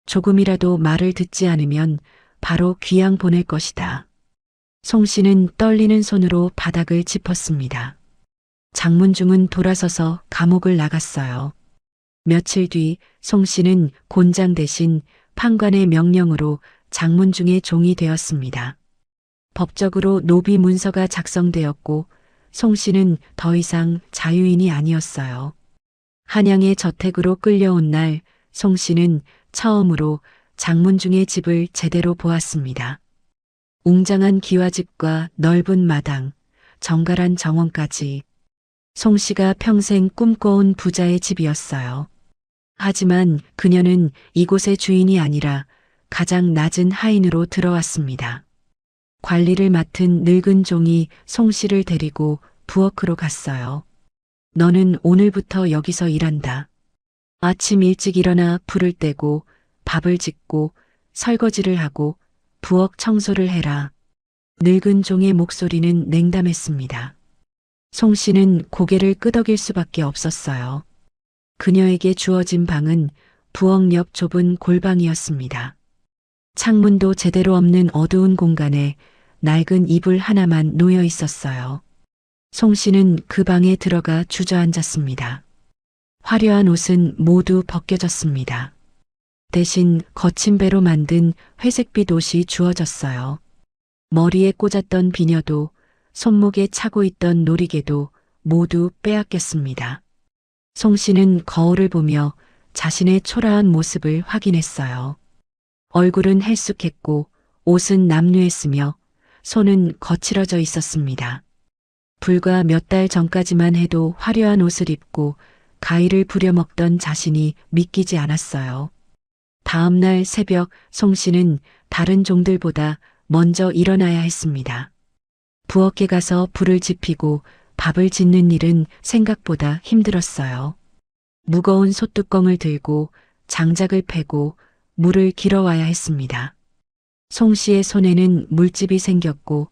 조금이라도 말을 듣지 않으면 바로 귀양 보낼 것이다. 송 씨는 떨리는 손으로 바닥을 짚었습니다. 장문중은 돌아서서 감옥을 나갔어요. 며칠 뒤 송 씨는 곤장 대신 판관의 명령으로 장문중의 종이 되었습니다. 법적으로 노비 문서가 작성되었고 송 씨는 더 이상 자유인이 아니었어요. 한양의 저택으로 끌려온 날 송 씨는 처음으로 장문중의 집을 제대로 보았습니다. 웅장한 기와집과 넓은 마당, 정갈한 정원까지 송 씨가 평생 꿈꿔온 부자의 집이었어요. 하지만 그녀는 이곳의 주인이 아니라 가장 낮은 하인으로 들어왔습니다. 관리를 맡은 늙은 종이 송 씨를 데리고 부엌으로 갔어요. 너는 오늘부터 여기서 일한다. 아침 일찍 일어나 불을 떼고 밥을 짓고 설거지를 하고 부엌 청소를 해라. 늙은 종의 목소리는 냉담했습니다. 송 씨는 고개를 끄덕일 수밖에 없었어요. 그녀에게 주어진 방은 부엌 옆 좁은 골방이었습니다. 창문도 제대로 없는 어두운 공간에 낡은 이불 하나만 놓여 있었어요. 송 씨는 그 방에 들어가 주저앉았습니다. 화려한 옷은 모두 벗겨졌습니다. 대신 거친 배로 만든 회색빛 옷이 주어졌어요. 머리에 꽂았던 비녀도 손목에 차고 있던 놀이개도 모두 빼앗겼습니다. 송 씨는 거울을 보며 자신의 초라한 모습을 확인했어요. 얼굴은 헬쑥했고 옷은 남루했으며 손은 거칠어져 있었습니다. 불과 몇 달 전까지만 해도 화려한 옷을 입고 가위를 부려먹던 자신이 믿기지 않았어요. 다음 날 새벽 송 씨는 다른 종들보다 먼저 일어나야 했습니다. 부엌에 가서 불을 지피고 밥을 짓는 일은 생각보다 힘들었어요. 무거운 솥뚜껑을 들고 장작을 패고 물을 길어와야 했습니다. 송 씨의 손에는 물집이 생겼고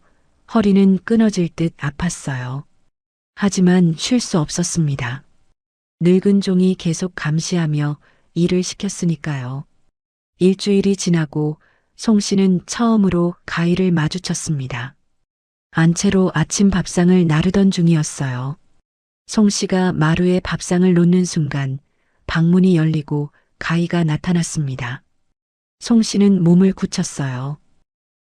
허리는 끊어질 듯 아팠어요. 하지만 쉴 수 없었습니다. 늙은 종이 계속 감시하며 일을 시켰으니까요. 일주일이 지나고 송 씨는 처음으로 가위를 마주쳤습니다. 안채로 아침 밥상을 나르던 중이었어요. 송 씨가 마루에 밥상을 놓는 순간 방문이 열리고 가위가 나타났습니다. 송 씨는 몸을 굳혔어요.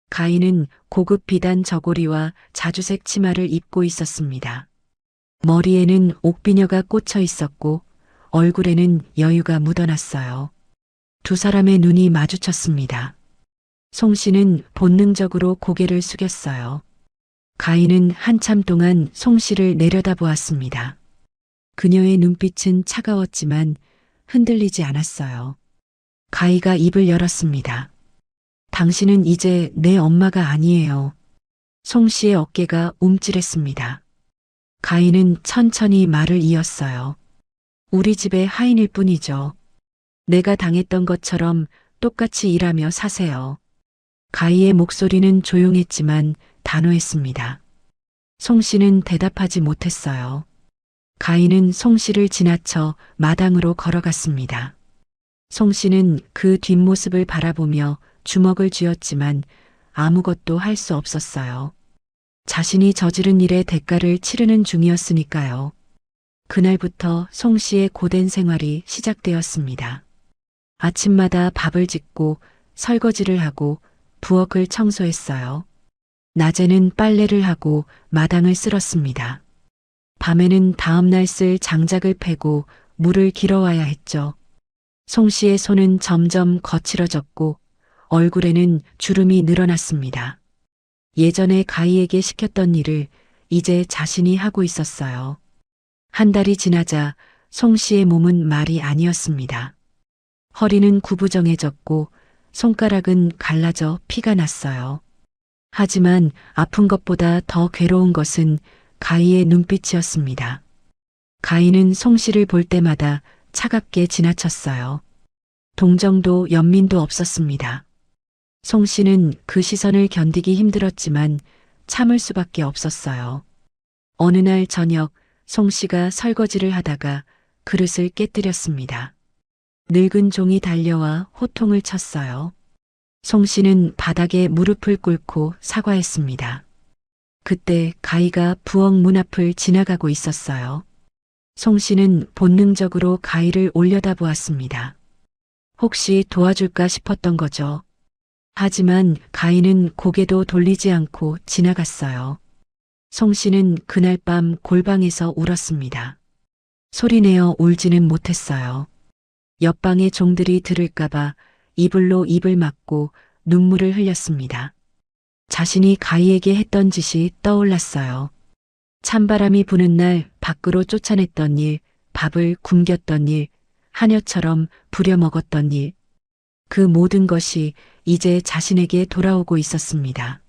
가위는 고급 비단 저고리와 자주색 치마를 입고 있었습니다. 머리에는 옥비녀가 꽂혀 있었고 얼굴에는 여유가 묻어났어요. 두 사람의 눈이 마주쳤습니다. 송 씨는 본능적으로 고개를 숙였어요. 가인은 한참 동안 송 씨를 내려다보았습니다. 그녀의 눈빛은 차가웠지만 흔들리지 않았어요. 가희가 입을 열었습니다. 당신은 이제 내 엄마가 아니에요. 송 씨의 어깨가 움찔했습니다. 가희는 천천히 말을 이었어요. 우리 집의 하인일 뿐이죠. 내가 당했던 것처럼 똑같이 일하며 사세요. 가희의 목소리는 조용했지만 단호했습니다. 송 씨는 대답하지 못했어요. 가희는 송 씨를 지나쳐 마당으로 걸어갔습니다. 송 씨는 그 뒷모습을 바라보며 주먹을 쥐었지만 아무것도 할 수 없었어요. 자신이 저지른 일의 대가를 치르는 중이었으니까요. 그날부터 송 씨의 고된 생활이 시작되었습니다. 아침마다 밥을 짓고 설거지를 하고 부엌을 청소했어요. 낮에는 빨래를 하고 마당을 쓸었습니다. 밤에는 다음날 쓸 장작을 패고 물을 길어와야 했죠. 송 씨의 손은 점점 거칠어졌고 얼굴에는 주름이 늘어났습니다. 예전에 가희에게 시켰던 일을 이제 자신이 하고 있었어요. 한 달이 지나자 송 씨의 몸은 말이 아니었습니다. 허리는 구부정해졌고 손가락은 갈라져 피가 났어요. 하지만 아픈 것보다 더 괴로운 것은 가희의 눈빛이었습니다. 가희는 송 씨를 볼 때마다 차갑게 지나쳤어요. 동정도 연민도 없었습니다. 송 씨는 그 시선을 견디기 힘들었지만 참을 수밖에 없었어요. 어느 날 저녁 송 씨가 설거지를 하다가 그릇을 깨뜨렸습니다. 늙은 종이 달려와 호통을 쳤어요. 송 씨는 바닥에 무릎을 꿇고 사과했습니다. 그때 가희가 부엌 문 앞을 지나가고 있었어요. 송 씨는 본능적으로 가희를 올려다보았습니다. 혹시 도와줄까 싶었던 거죠. 하지만 가희는 고개도 돌리지 않고 지나갔어요. 송 씨는 그날 밤 골방에서 울었습니다. 소리내어 울지는 못했어요. 옆방의 종들이 들을까봐 이불로 입을 막고 눈물을 흘렸습니다. 자신이 가희에게 했던 짓이 떠올랐어요. 찬바람이 부는 날 밖으로 쫓아냈던 일, 밥을 굶겼던 일, 하녀처럼 부려먹었던 일. 그 모든 것이 이제 자신에게 돌아오고 있었습니다.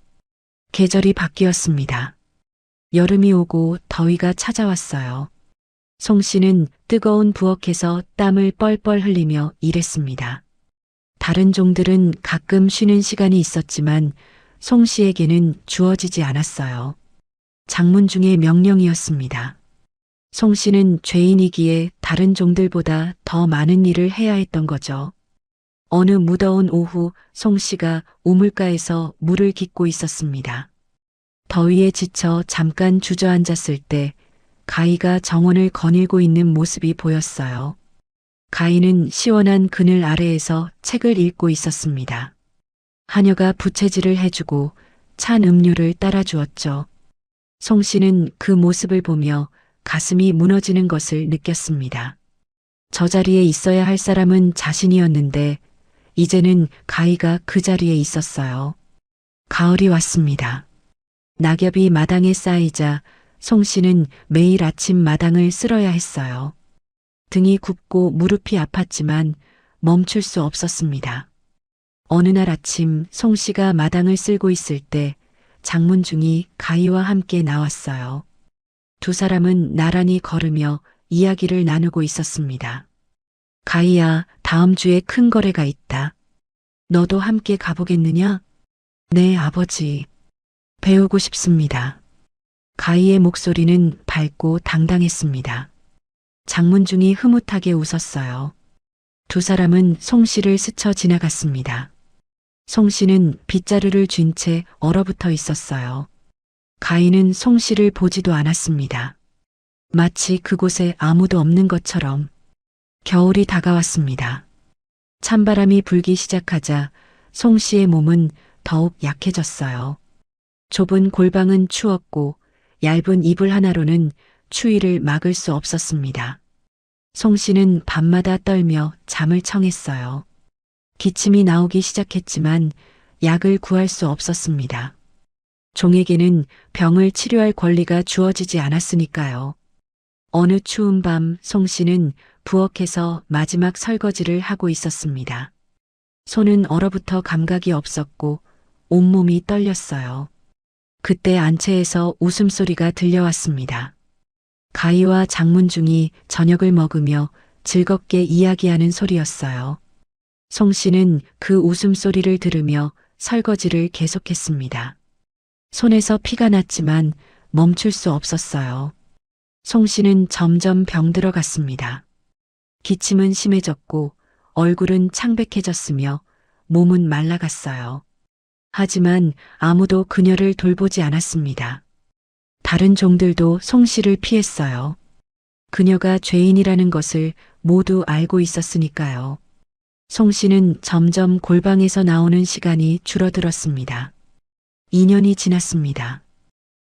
계절이 바뀌었습니다. 여름이 오고 더위가 찾아왔어요. 송 씨는 뜨거운 부엌에서 땀을 뻘뻘 흘리며 일했습니다. 다른 종들은 가끔 쉬는 시간이 있었지만 송 씨에게는 주어지지 않았어요. 장문중의 명령이었습니다. 송 씨는 죄인이기에 다른 종들보다 더 많은 일을 해야 했던 거죠. 어느 무더운 오후 송 씨가 우물가에서 물을 깃고 있었습니다. 더위에 지쳐 잠깐 주저앉았을 때 가희가 정원을 거닐고 있는 모습이 보였어요. 가희는 시원한 그늘 아래에서 책을 읽고 있었습니다. 하녀가 부채질을 해주고 찬 음료를 따라주었죠. 송 씨는 그 모습을 보며 가슴이 무너지는 것을 느꼈습니다. 저 자리에 있어야 할 사람은 자신이었는데 이제는 가희가 그 자리에 있었어요. 가을이 왔습니다. 낙엽이 마당에 쌓이자 송 씨는 매일 아침 마당을 쓸어야 했어요. 등이 굽고 무릎이 아팠지만 멈출 수 없었습니다. 어느 날 아침 송 씨가 마당을 쓸고 있을 때 장문중이 가희와 함께 나왔어요. 두 사람은 나란히 걸으며 이야기를 나누고 있었습니다. 가희야, 다음 주에 큰 거래가 있다. 너도 함께 가보겠느냐? 네, 아버지. 배우고 싶습니다. 가희의 목소리는 밝고 당당했습니다. 장문중이 흐뭇하게 웃었어요. 두 사람은 송 씨를 스쳐 지나갔습니다. 송 씨는 빗자루를 쥔 채 얼어붙어 있었어요. 가희는 송 씨를 보지도 않았습니다. 마치 그곳에 아무도 없는 것처럼. 겨울이 다가왔습니다. 찬바람이 불기 시작하자 송 씨의 몸은 더욱 약해졌어요. 좁은 골방은 추웠고 얇은 이불 하나로는 추위를 막을 수 없었습니다. 송 씨는 밤마다 떨며 잠을 청했어요. 기침이 나오기 시작했지만 약을 구할 수 없었습니다. 종에게는 병을 치료할 권리가 주어지지 않았으니까요. 어느 추운 밤 송 씨는 부엌에서 마지막 설거지를 하고 있었습니다. 손은 얼어붙어 감각이 없었고 온몸이 떨렸어요. 그때 안채에서 웃음소리가 들려왔습니다. 가희와 장문중이 저녁을 먹으며 즐겁게 이야기하는 소리였어요. 송 씨는 그 웃음소리를 들으며 설거지를 계속했습니다. 손에서 피가 났지만 멈출 수 없었어요. 송 씨는 점점 병들어갔습니다. 기침은 심해졌고 얼굴은 창백해졌으며 몸은 말라갔어요. 하지만 아무도 그녀를 돌보지 않았습니다. 다른 종들도 송 씨를 피했어요. 그녀가 죄인이라는 것을 모두 알고 있었으니까요. 송 씨는 점점 골방에서 나오는 시간이 줄어들었습니다. 2년이 지났습니다.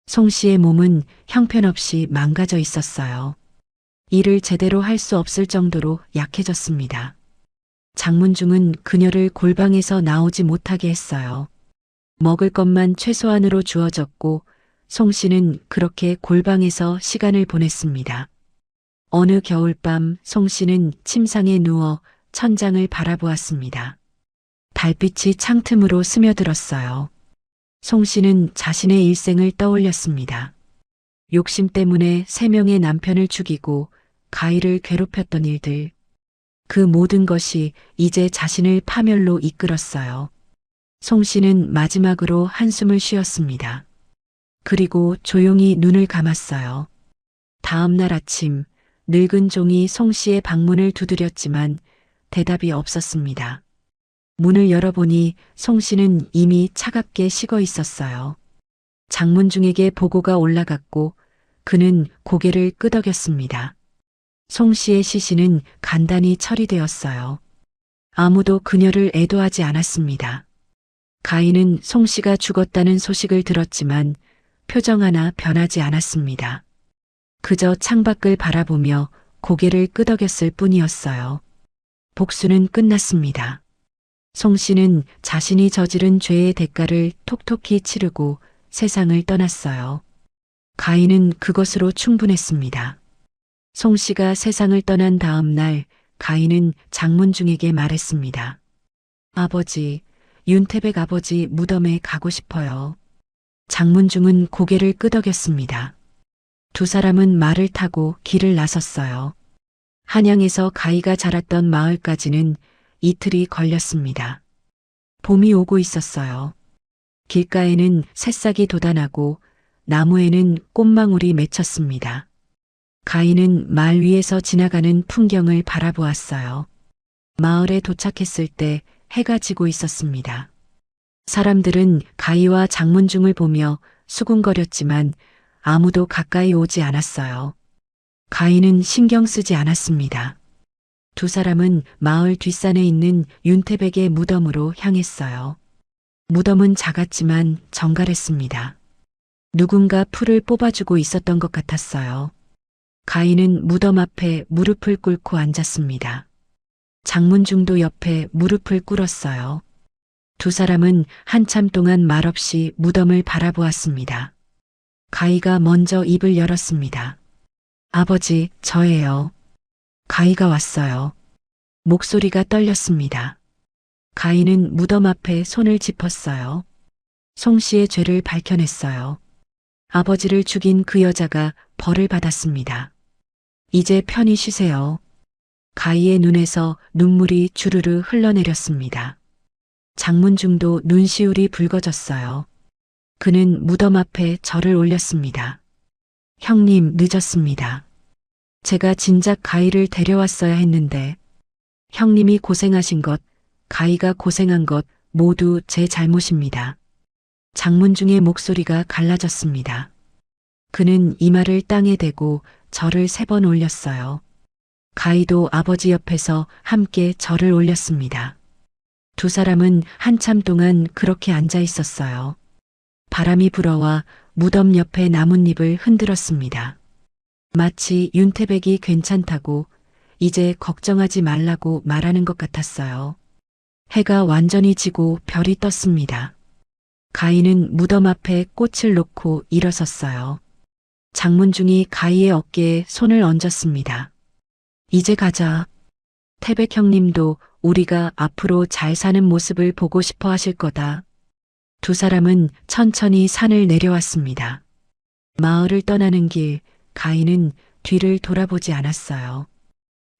송 씨의 몸은 형편없이 망가져 있었어요. 일을 제대로 할 수 없을 정도로 약해졌습니다. 장문중은 그녀를 골방에서 나오지 못하게 했어요. 먹을 것만 최소한으로 주어졌고 송 씨는 그렇게 골방에서 시간을 보냈습니다. 어느 겨울밤 송 씨는 침상에 누워 천장을 바라보았습니다. 달빛이 창틈으로 스며들었어요. 송 씨는 자신의 일생을 떠올렸습니다. 욕심 때문에 3명의 남편을 죽이고 가희를 괴롭혔던 일들. 그 모든 것이 이제 자신을 파멸로 이끌었어요. 송 씨는 마지막으로 한숨을 쉬었습니다. 그리고 조용히 눈을 감았어요. 다음 날 아침 늙은 종이 송 씨의 방문을 두드렸지만 대답이 없었습니다. 문을 열어보니 송 씨는 이미 차갑게 식어 있었어요. 장문중에게 보고가 올라갔고 그는 고개를 끄덕였습니다. 송 씨의 시신은 간단히 처리되었어요. 아무도 그녀를 애도하지 않았습니다. 가희는 송 씨가 죽었다는 소식을 들었지만 표정 하나 변하지 않았습니다. 그저 창밖을 바라보며 고개를 끄덕였을 뿐이었어요. 복수는 끝났습니다. 송 씨는 자신이 저지른 죄의 대가를 톡톡히 치르고 세상을 떠났어요. 가희는 그것으로 충분했습니다. 송 씨가 세상을 떠난 다음 날 가인은 장문중에게 말했습니다. 아버지, 윤태백 아버지 무덤에 가고 싶어요. 장문중은 고개를 끄덕였습니다. 두 사람은 말을 타고 길을 나섰어요. 한양에서 가희가 자랐던 마을까지는 이틀이 걸렸습니다. 봄이 오고 있었어요. 길가에는 새싹이 돋아나고 나무에는 꽃망울이 맺혔습니다. 가희는 말 위에서 지나가는 풍경을 바라보았어요. 마을에 도착했을 때 해가 지고 있었습니다. 사람들은 가희와 장문중을 보며 수군거렸지만 아무도 가까이 오지 않았어요. 가희는 신경 쓰지 않았습니다. 두 사람은 마을 뒷산에 있는 윤태백의 무덤으로 향했어요. 무덤은 작았지만 정갈했습니다. 누군가 풀을 뽑아주고 있었던 것 같았어요. 가희는 무덤 앞에 무릎을 꿇고 앉았습니다. 장문중도 옆에 무릎을 꿇었어요. 두 사람은 한참 동안 말없이 무덤을 바라보았습니다. 가희가 먼저 입을 열었습니다. 아버지, 저예요. 가희가 왔어요. 목소리가 떨렸습니다. 가희는 무덤 앞에 손을 짚었어요. 송 씨의 죄를 밝혀냈어요. 아버지를 죽인 그 여자가 벌을 받았습니다. 이제 편히 쉬세요. 가희의 눈에서 눈물이 주르르 흘러내렸습니다. 장문중도 눈시울이 붉어졌어요. 그는 무덤 앞에 절을 올렸습니다. 형님, 늦었습니다. 제가 진작 가희를 데려왔어야 했는데 형님이 고생하신 것, 가희가 고생한 것 모두 제 잘못입니다. 장문중의 목소리가 갈라졌습니다. 그는 이마를 땅에 대고 절을 3번 올렸어요. 가희도 아버지 옆에서 함께 절을 올렸습니다. 두 사람은 한참 동안 그렇게 앉아 있었어요. 바람이 불어와 무덤 옆에 나뭇잎을 흔들었습니다. 마치 윤태백이 괜찮다고 이제 걱정하지 말라고 말하는 것 같았어요. 해가 완전히 지고 별이 떴습니다. 가희는 무덤 앞에 꽃을 놓고 일어섰어요. 장문중이 가희의 어깨에 손을 얹었습니다. 이제 가자. 태백 형님도 우리가 앞으로 잘 사는 모습을 보고 싶어 하실 거다. 두 사람은 천천히 산을 내려왔습니다. 마을을 떠나는 길, 가희는 뒤를 돌아보지 않았어요.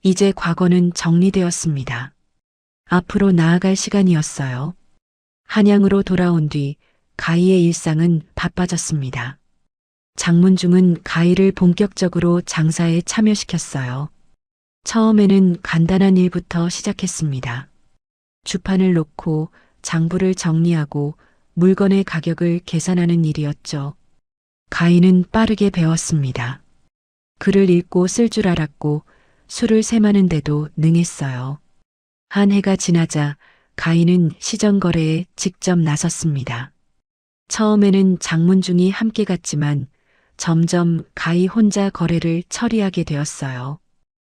이제 과거는 정리되었습니다. 앞으로 나아갈 시간이었어요. 한양으로 돌아온 뒤 가희의 일상은 바빠졌습니다. 장문중은 가희를 본격적으로 장사에 참여시켰어요. 처음에는 간단한 일부터 시작했습니다. 주판을 놓고 장부를 정리하고 물건의 가격을 계산하는 일이었죠. 가희는 빠르게 배웠습니다. 글을 읽고 쓸 줄 알았고 술을 셈하는데도 능했어요. 한 해가 지나자 가희는 시정거래에 직접 나섰습니다. 처음에는 장문중이 함께 갔지만 점점 가희 혼자 거래를 처리하게 되었어요.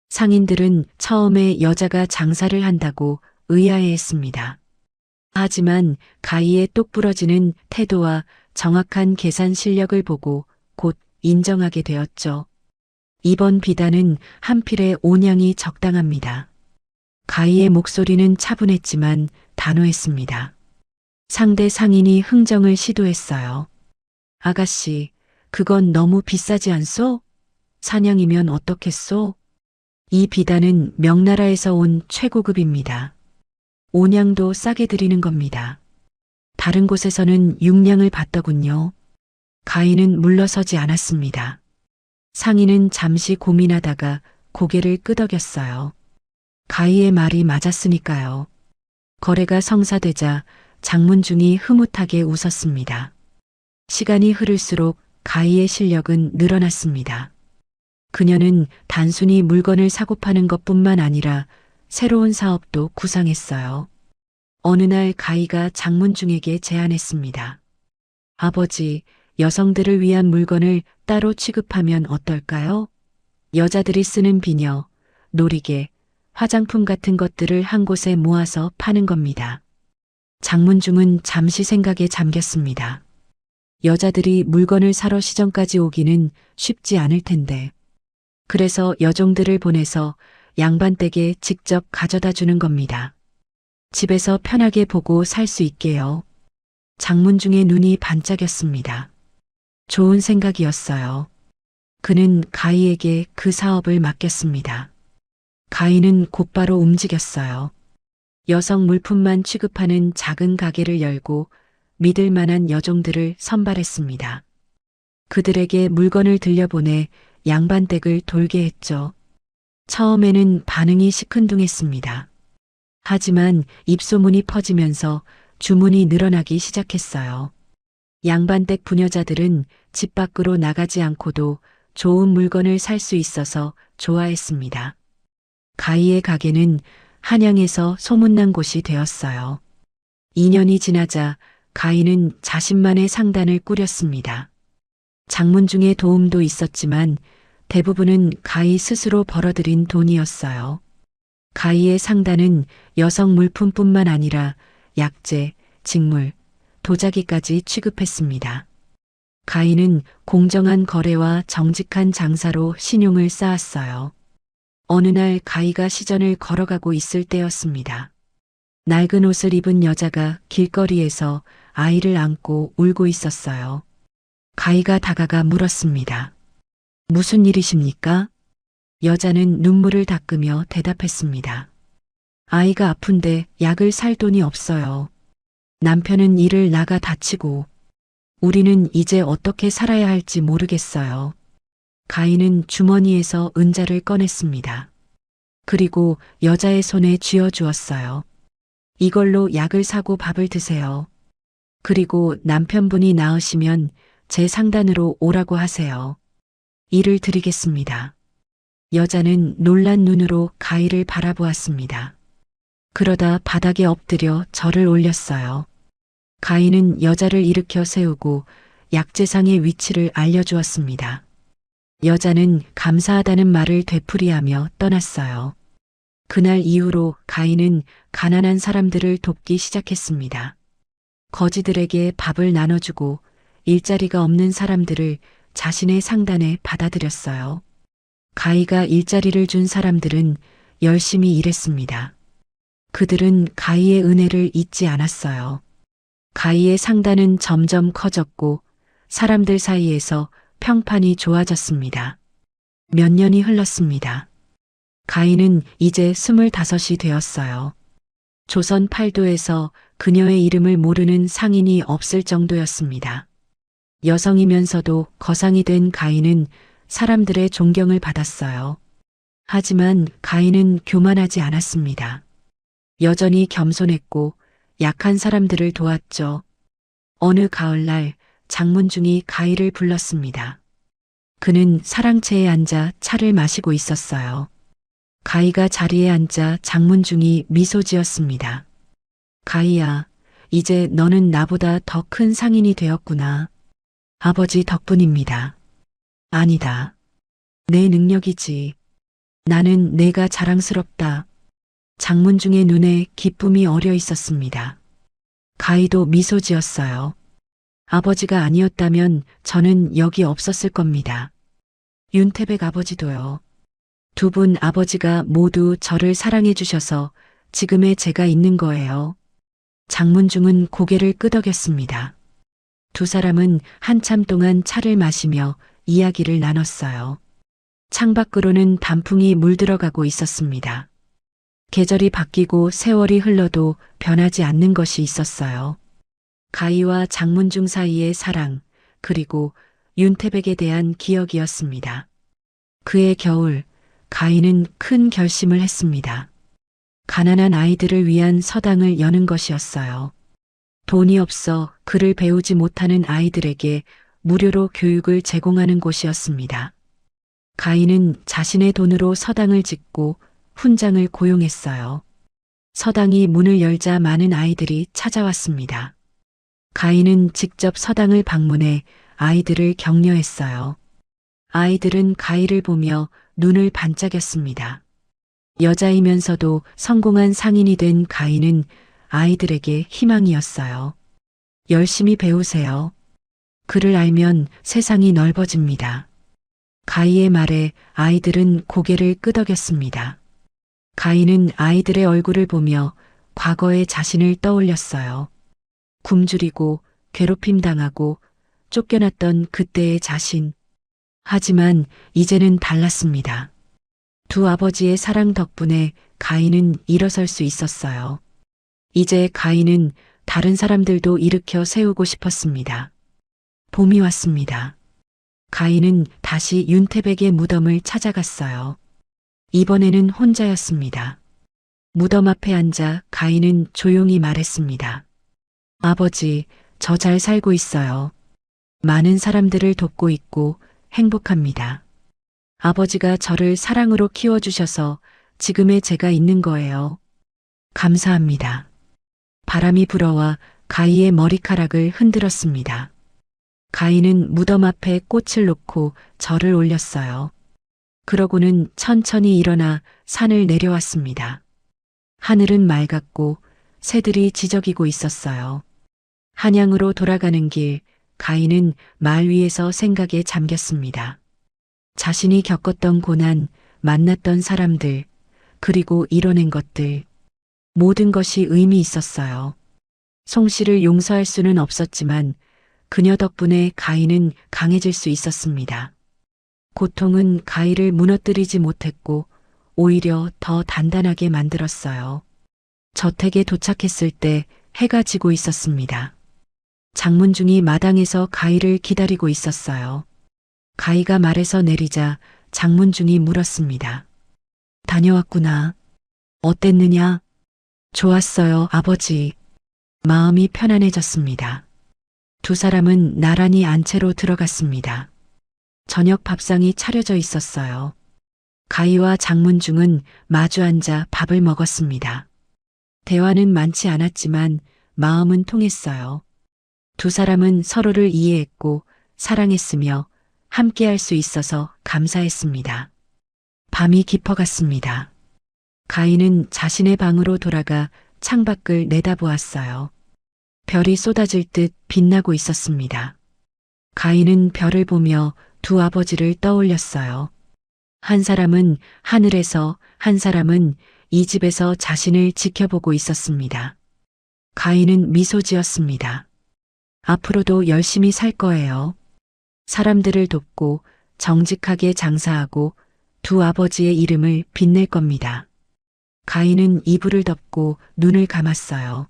상인들은 처음에 여자가 장사를 한다고 의아해했습니다. 하지만 가희의 똑부러지는 태도와 정확한 계산 실력을 보고 곧 인정하게 되었죠. 이번 비단은 한 필에 5냥이 적당합니다. 가희의 목소리는 차분했지만 단호했습니다. 상대 상인이 흥정을 시도했어요. 아가씨, 그건 너무 비싸지 않소? 사냥이면 어떻겠소? 이 비단은 명나라에서 온 최고급입니다. 5냥도 싸게 드리는 겁니다. 다른 곳에서는 6냥을 받더군요. 가희는 물러서지 않았습니다. 상인은 잠시 고민하다가 고개를 끄덕였어요. 가희의 말이 맞았으니까요. 거래가 성사되자 장문중이 흐뭇하게 웃었습니다. 시간이 흐를수록 가희의 실력은 늘어났습니다. 그녀는 단순히 물건을 사고 파는 것뿐만 아니라 새로운 사업도 구상했어요. 어느 날 가희가 장문중에게 제안했습니다. 아버지, 여성들을 위한 물건을 따로 취급하면 어떨까요? 여자들이 쓰는 비녀, 놀이개, 화장품 같은 것들을 한 곳에 모아서 파는 겁니다. 장문중은 잠시 생각에 잠겼습니다. 여자들이 물건을 사러 시정까지 오기는 쉽지 않을 텐데. 그래서 여종들을 보내서 양반댁에 직접 가져다 주는 겁니다. 집에서 편하게 보고 살 수 있게요. 장문중의 눈이 반짝였습니다. 좋은 생각이었어요. 그는 가희에게 그 사업을 맡겼습니다. 가희는 곧바로 움직였어요. 여성 물품만 취급하는 작은 가게를 열고 믿을 만한 여종들을 선발했습니다. 그들에게 물건을 들려보내 양반댁을 돌게 했죠. 처음에는 반응이 시큰둥했습니다. 하지만 입소문이 퍼지면서 주문이 늘어나기 시작했어요. 양반댁 부녀자들은 집 밖으로 나가지 않고도 좋은 물건을 살 수 있어서 좋아했습니다. 가희의 가게는 한양에서 소문난 곳이 되었어요. 2년이 지나자 가희는 자신만의 상단을 꾸렸습니다. 장문중의 도움도 있었지만 대부분은 가희 스스로 벌어들인 돈이었어요. 가희의 상단은 여성 물품뿐만 아니라 약재, 직물, 도자기까지 취급했습니다. 가희는 공정한 거래와 정직한 장사로 신용을 쌓았어요. 어느 날 가희가 시전을 걸어가고 있을 때였습니다. 낡은 옷을 입은 여자가 길거리에서 아이를 안고 울고 있었어요. 가희가 다가가 물었습니다. 무슨 일이십니까? 여자는 눈물을 닦으며 대답했습니다. 아이가 아픈데 약을 살 돈이 없어요. 남편은 일을 나가 다치고 우리는 이제 어떻게 살아야 할지 모르겠어요. 가희는 주머니에서 은자를 꺼냈습니다. 그리고 여자의 손에 쥐어주었어요. 이걸로 약을 사고 밥을 드세요. 그리고 남편분이 나으시면 제 상단으로 오라고 하세요. 일을 드리겠습니다. 여자는 놀란 눈으로 가희를 바라보았습니다. 그러다 바닥에 엎드려 절을 올렸어요. 가희는 여자를 일으켜 세우고 약재상의 위치를 알려주었습니다. 여자는 감사하다는 말을 되풀이하며 떠났어요. 그날 이후로 가희는 가난한 사람들을 돕기 시작했습니다. 거지들에게 밥을 나눠주고 일자리가 없는 사람들을 자신의 상단에 받아들였어요. 가희가 일자리를 준 사람들은 열심히 일했습니다. 그들은 가희의 은혜를 잊지 않았어요. 가희의 상단은 점점 커졌고 사람들 사이에서 평판이 좋아졌습니다. 몇 년이 흘렀습니다. 가희는 이제 25이 되었어요. 조선 팔도에서 그녀의 이름을 모르는 상인이 없을 정도였습니다. 여성이면서도 거상이 된 가희는 사람들의 존경을 받았어요. 하지만 가희는 교만하지 않았습니다. 여전히 겸손했고 약한 사람들을 도왔죠. 어느 가을날 장문중이 가희를 불렀습니다. 그는 사랑채에 앉아 차를 마시고 있었어요. 가희가 자리에 앉자 장문중이 미소 지었습니다. 가희야, 이제 너는 나보다 더 큰 상인이 되었구나. 아버지 덕분입니다. 아니다. 내 능력이지. 나는 내가 자랑스럽다. 장문중의 눈에 기쁨이 어려 있었습니다. 가희도 미소 지었어요. 아버지가 아니었다면 저는 여기 없었을 겁니다. 윤태백 아버지도요. 두 분 아버지가 모두 저를 사랑해 주셔서 지금의 제가 있는 거예요. 장문중은 고개를 끄덕였습니다. 두 사람은 한참 동안 차를 마시며 이야기를 나눴어요. 창밖으로는 단풍이 물들어가고 있었습니다. 계절이 바뀌고 세월이 흘러도 변하지 않는 것이 있었어요. 가희와 장문중 사이의 사랑, 그리고 윤태백에 대한 기억이었습니다. 그해 겨울, 가희는 큰 결심을 했습니다. 가난한 아이들을 위한 서당을 여는 것이었어요. 돈이 없어 글을 배우지 못하는 아이들에게 무료로 교육을 제공하는 곳이었습니다. 가희는 자신의 돈으로 서당을 짓고 훈장을 고용했어요. 서당이 문을 열자 많은 아이들이 찾아왔습니다. 가희는 직접 서당을 방문해 아이들을 격려했어요. 아이들은 가희를 보며 눈을 반짝였습니다. 여자이면서도 성공한 상인이 된 가희는 아이들에게 희망이었어요. 열심히 배우세요. 글을 알면 세상이 넓어집니다. 가희의 말에 아이들은 고개를 끄덕였습니다. 가인은 아이들의 얼굴을 보며 과거의 자신을 떠올렸어요. 굶주리고 괴롭힘 당하고 쫓겨났던 그때의 자신. 하지만 이제는 달랐습니다. 두 아버지의 사랑 덕분에 가인은 일어설 수 있었어요. 이제 가인은 다른 사람들도 일으켜 세우고 싶었습니다. 봄이 왔습니다. 가인은 다시 윤태백의 무덤을 찾아갔어요. 이번에는 혼자였습니다. 무덤 앞에 앉아 가인은 조용히 말했습니다. 아버지, 저 잘 살고 있어요. 많은 사람들을 돕고 있고 행복합니다. 아버지가 저를 사랑으로 키워주셔서 지금의 제가 있는 거예요. 감사합니다. 바람이 불어와 가희의 머리카락을 흔들었습니다. 가희는 무덤 앞에 꽃을 놓고 절을 올렸어요. 그러고는 천천히 일어나 산을 내려왔습니다. 하늘은 맑았고 새들이 지저귀고 있었어요. 한양으로 돌아가는 길, 가희는 말 위에서 생각에 잠겼습니다. 자신이 겪었던 고난, 만났던 사람들, 그리고 이뤄낸 것들, 모든 것이 의미 있었어요. 송 씨를 용서할 수는 없었지만 그녀 덕분에 가희는 강해질 수 있었습니다. 고통은 가희를 무너뜨리지 못했고 오히려 더 단단하게 만들었어요. 저택에 도착했을 때 해가 지고 있었습니다. 장문중이 마당에서 가희를 기다리고 있었어요. 가희가 말에서 내리자 장문중이 물었습니다. 다녀왔구나. 어땠느냐? 좋았어요, 아버지. 마음이 편안해졌습니다. 두 사람은 나란히 안채로 들어갔습니다. 저녁 밥상이 차려져 있었어요. 가희와 장문중은 마주 앉아 밥을 먹었습니다. 대화는 많지 않았지만 마음은 통했어요. 두 사람은 서로를 이해했고 사랑했으며 함께할 수 있어서 감사했습니다. 밤이 깊어갔습니다. 가희는 자신의 방으로 돌아가 창밖을 내다보았어요. 별이 쏟아질 듯 빛나고 있었습니다. 가희는 별을 보며 두 아버지를 떠올렸어요. 한 사람은 하늘에서, 한 사람은 이 집에서 자신을 지켜보고 있었습니다. 가희는 미소 지었습니다. 앞으로도 열심히 살 거예요. 사람들을 돕고 정직하게 장사하고 두 아버지의 이름을 빛낼 겁니다. 가희는 이불을 덮고 눈을 감았어요.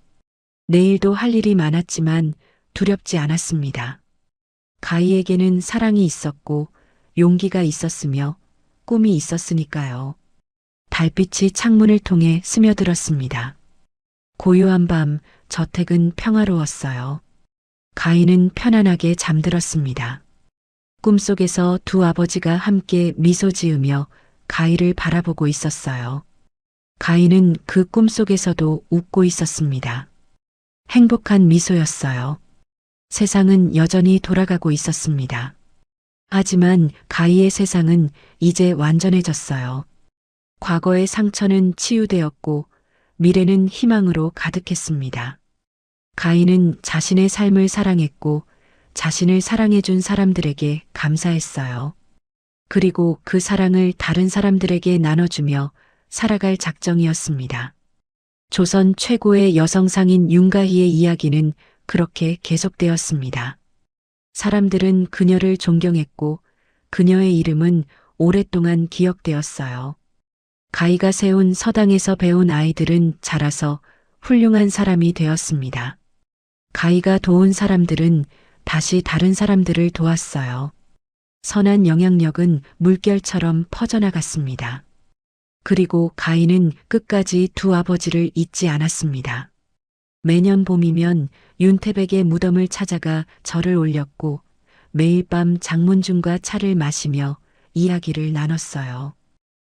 내일도 할 일이 많았지만 두렵지 않았습니다. 가희에게는 사랑이 있었고 용기가 있었으며 꿈이 있었으니까요. 달빛이 창문을 통해 스며들었습니다. 고요한 밤, 저택은 평화로웠어요. 가희는 편안하게 잠들었습니다. 꿈속에서 두 아버지가 함께 미소 지으며 가희를 바라보고 있었어요. 가희는 그 꿈속에서도 웃고 있었습니다. 행복한 미소였어요. 세상은 여전히 돌아가고 있었습니다. 하지만 가희의 세상은 이제 완전해졌어요. 과거의 상처는 치유되었고 미래는 희망으로 가득했습니다. 가희는 자신의 삶을 사랑했고 자신을 사랑해준 사람들에게 감사했어요. 그리고 그 사랑을 다른 사람들에게 나눠주며 살아갈 작정이었습니다. 조선 최고의 여성상인 윤가희의 이야기는 그렇게 계속되었습니다. 사람들은 그녀를 존경했고 그녀의 이름은 오랫동안 기억되었어요. 가희가 세운 서당에서 배운 아이들은 자라서 훌륭한 사람이 되었습니다. 가희가 도운 사람들은 다시 다른 사람들을 도왔어요. 선한 영향력은 물결처럼 퍼져나갔습니다. 그리고 가희는 끝까지 두 아버지를 잊지 않았습니다. 매년 봄이면 윤태백의 무덤을 찾아가 절을 올렸고 매일 밤 장문중과 차를 마시며 이야기를 나눴어요.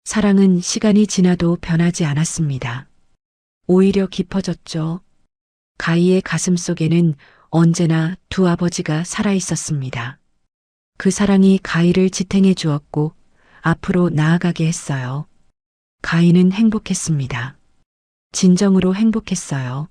사랑은 시간이 지나도 변하지 않았습니다. 오히려 깊어졌죠. 가희의 가슴 속에는 언제나 두 아버지가 살아 있었습니다. 그 사랑이 가희를 지탱해 주었고 앞으로 나아가게 했어요. 가희는 행복했습니다. 진정으로 행복했어요.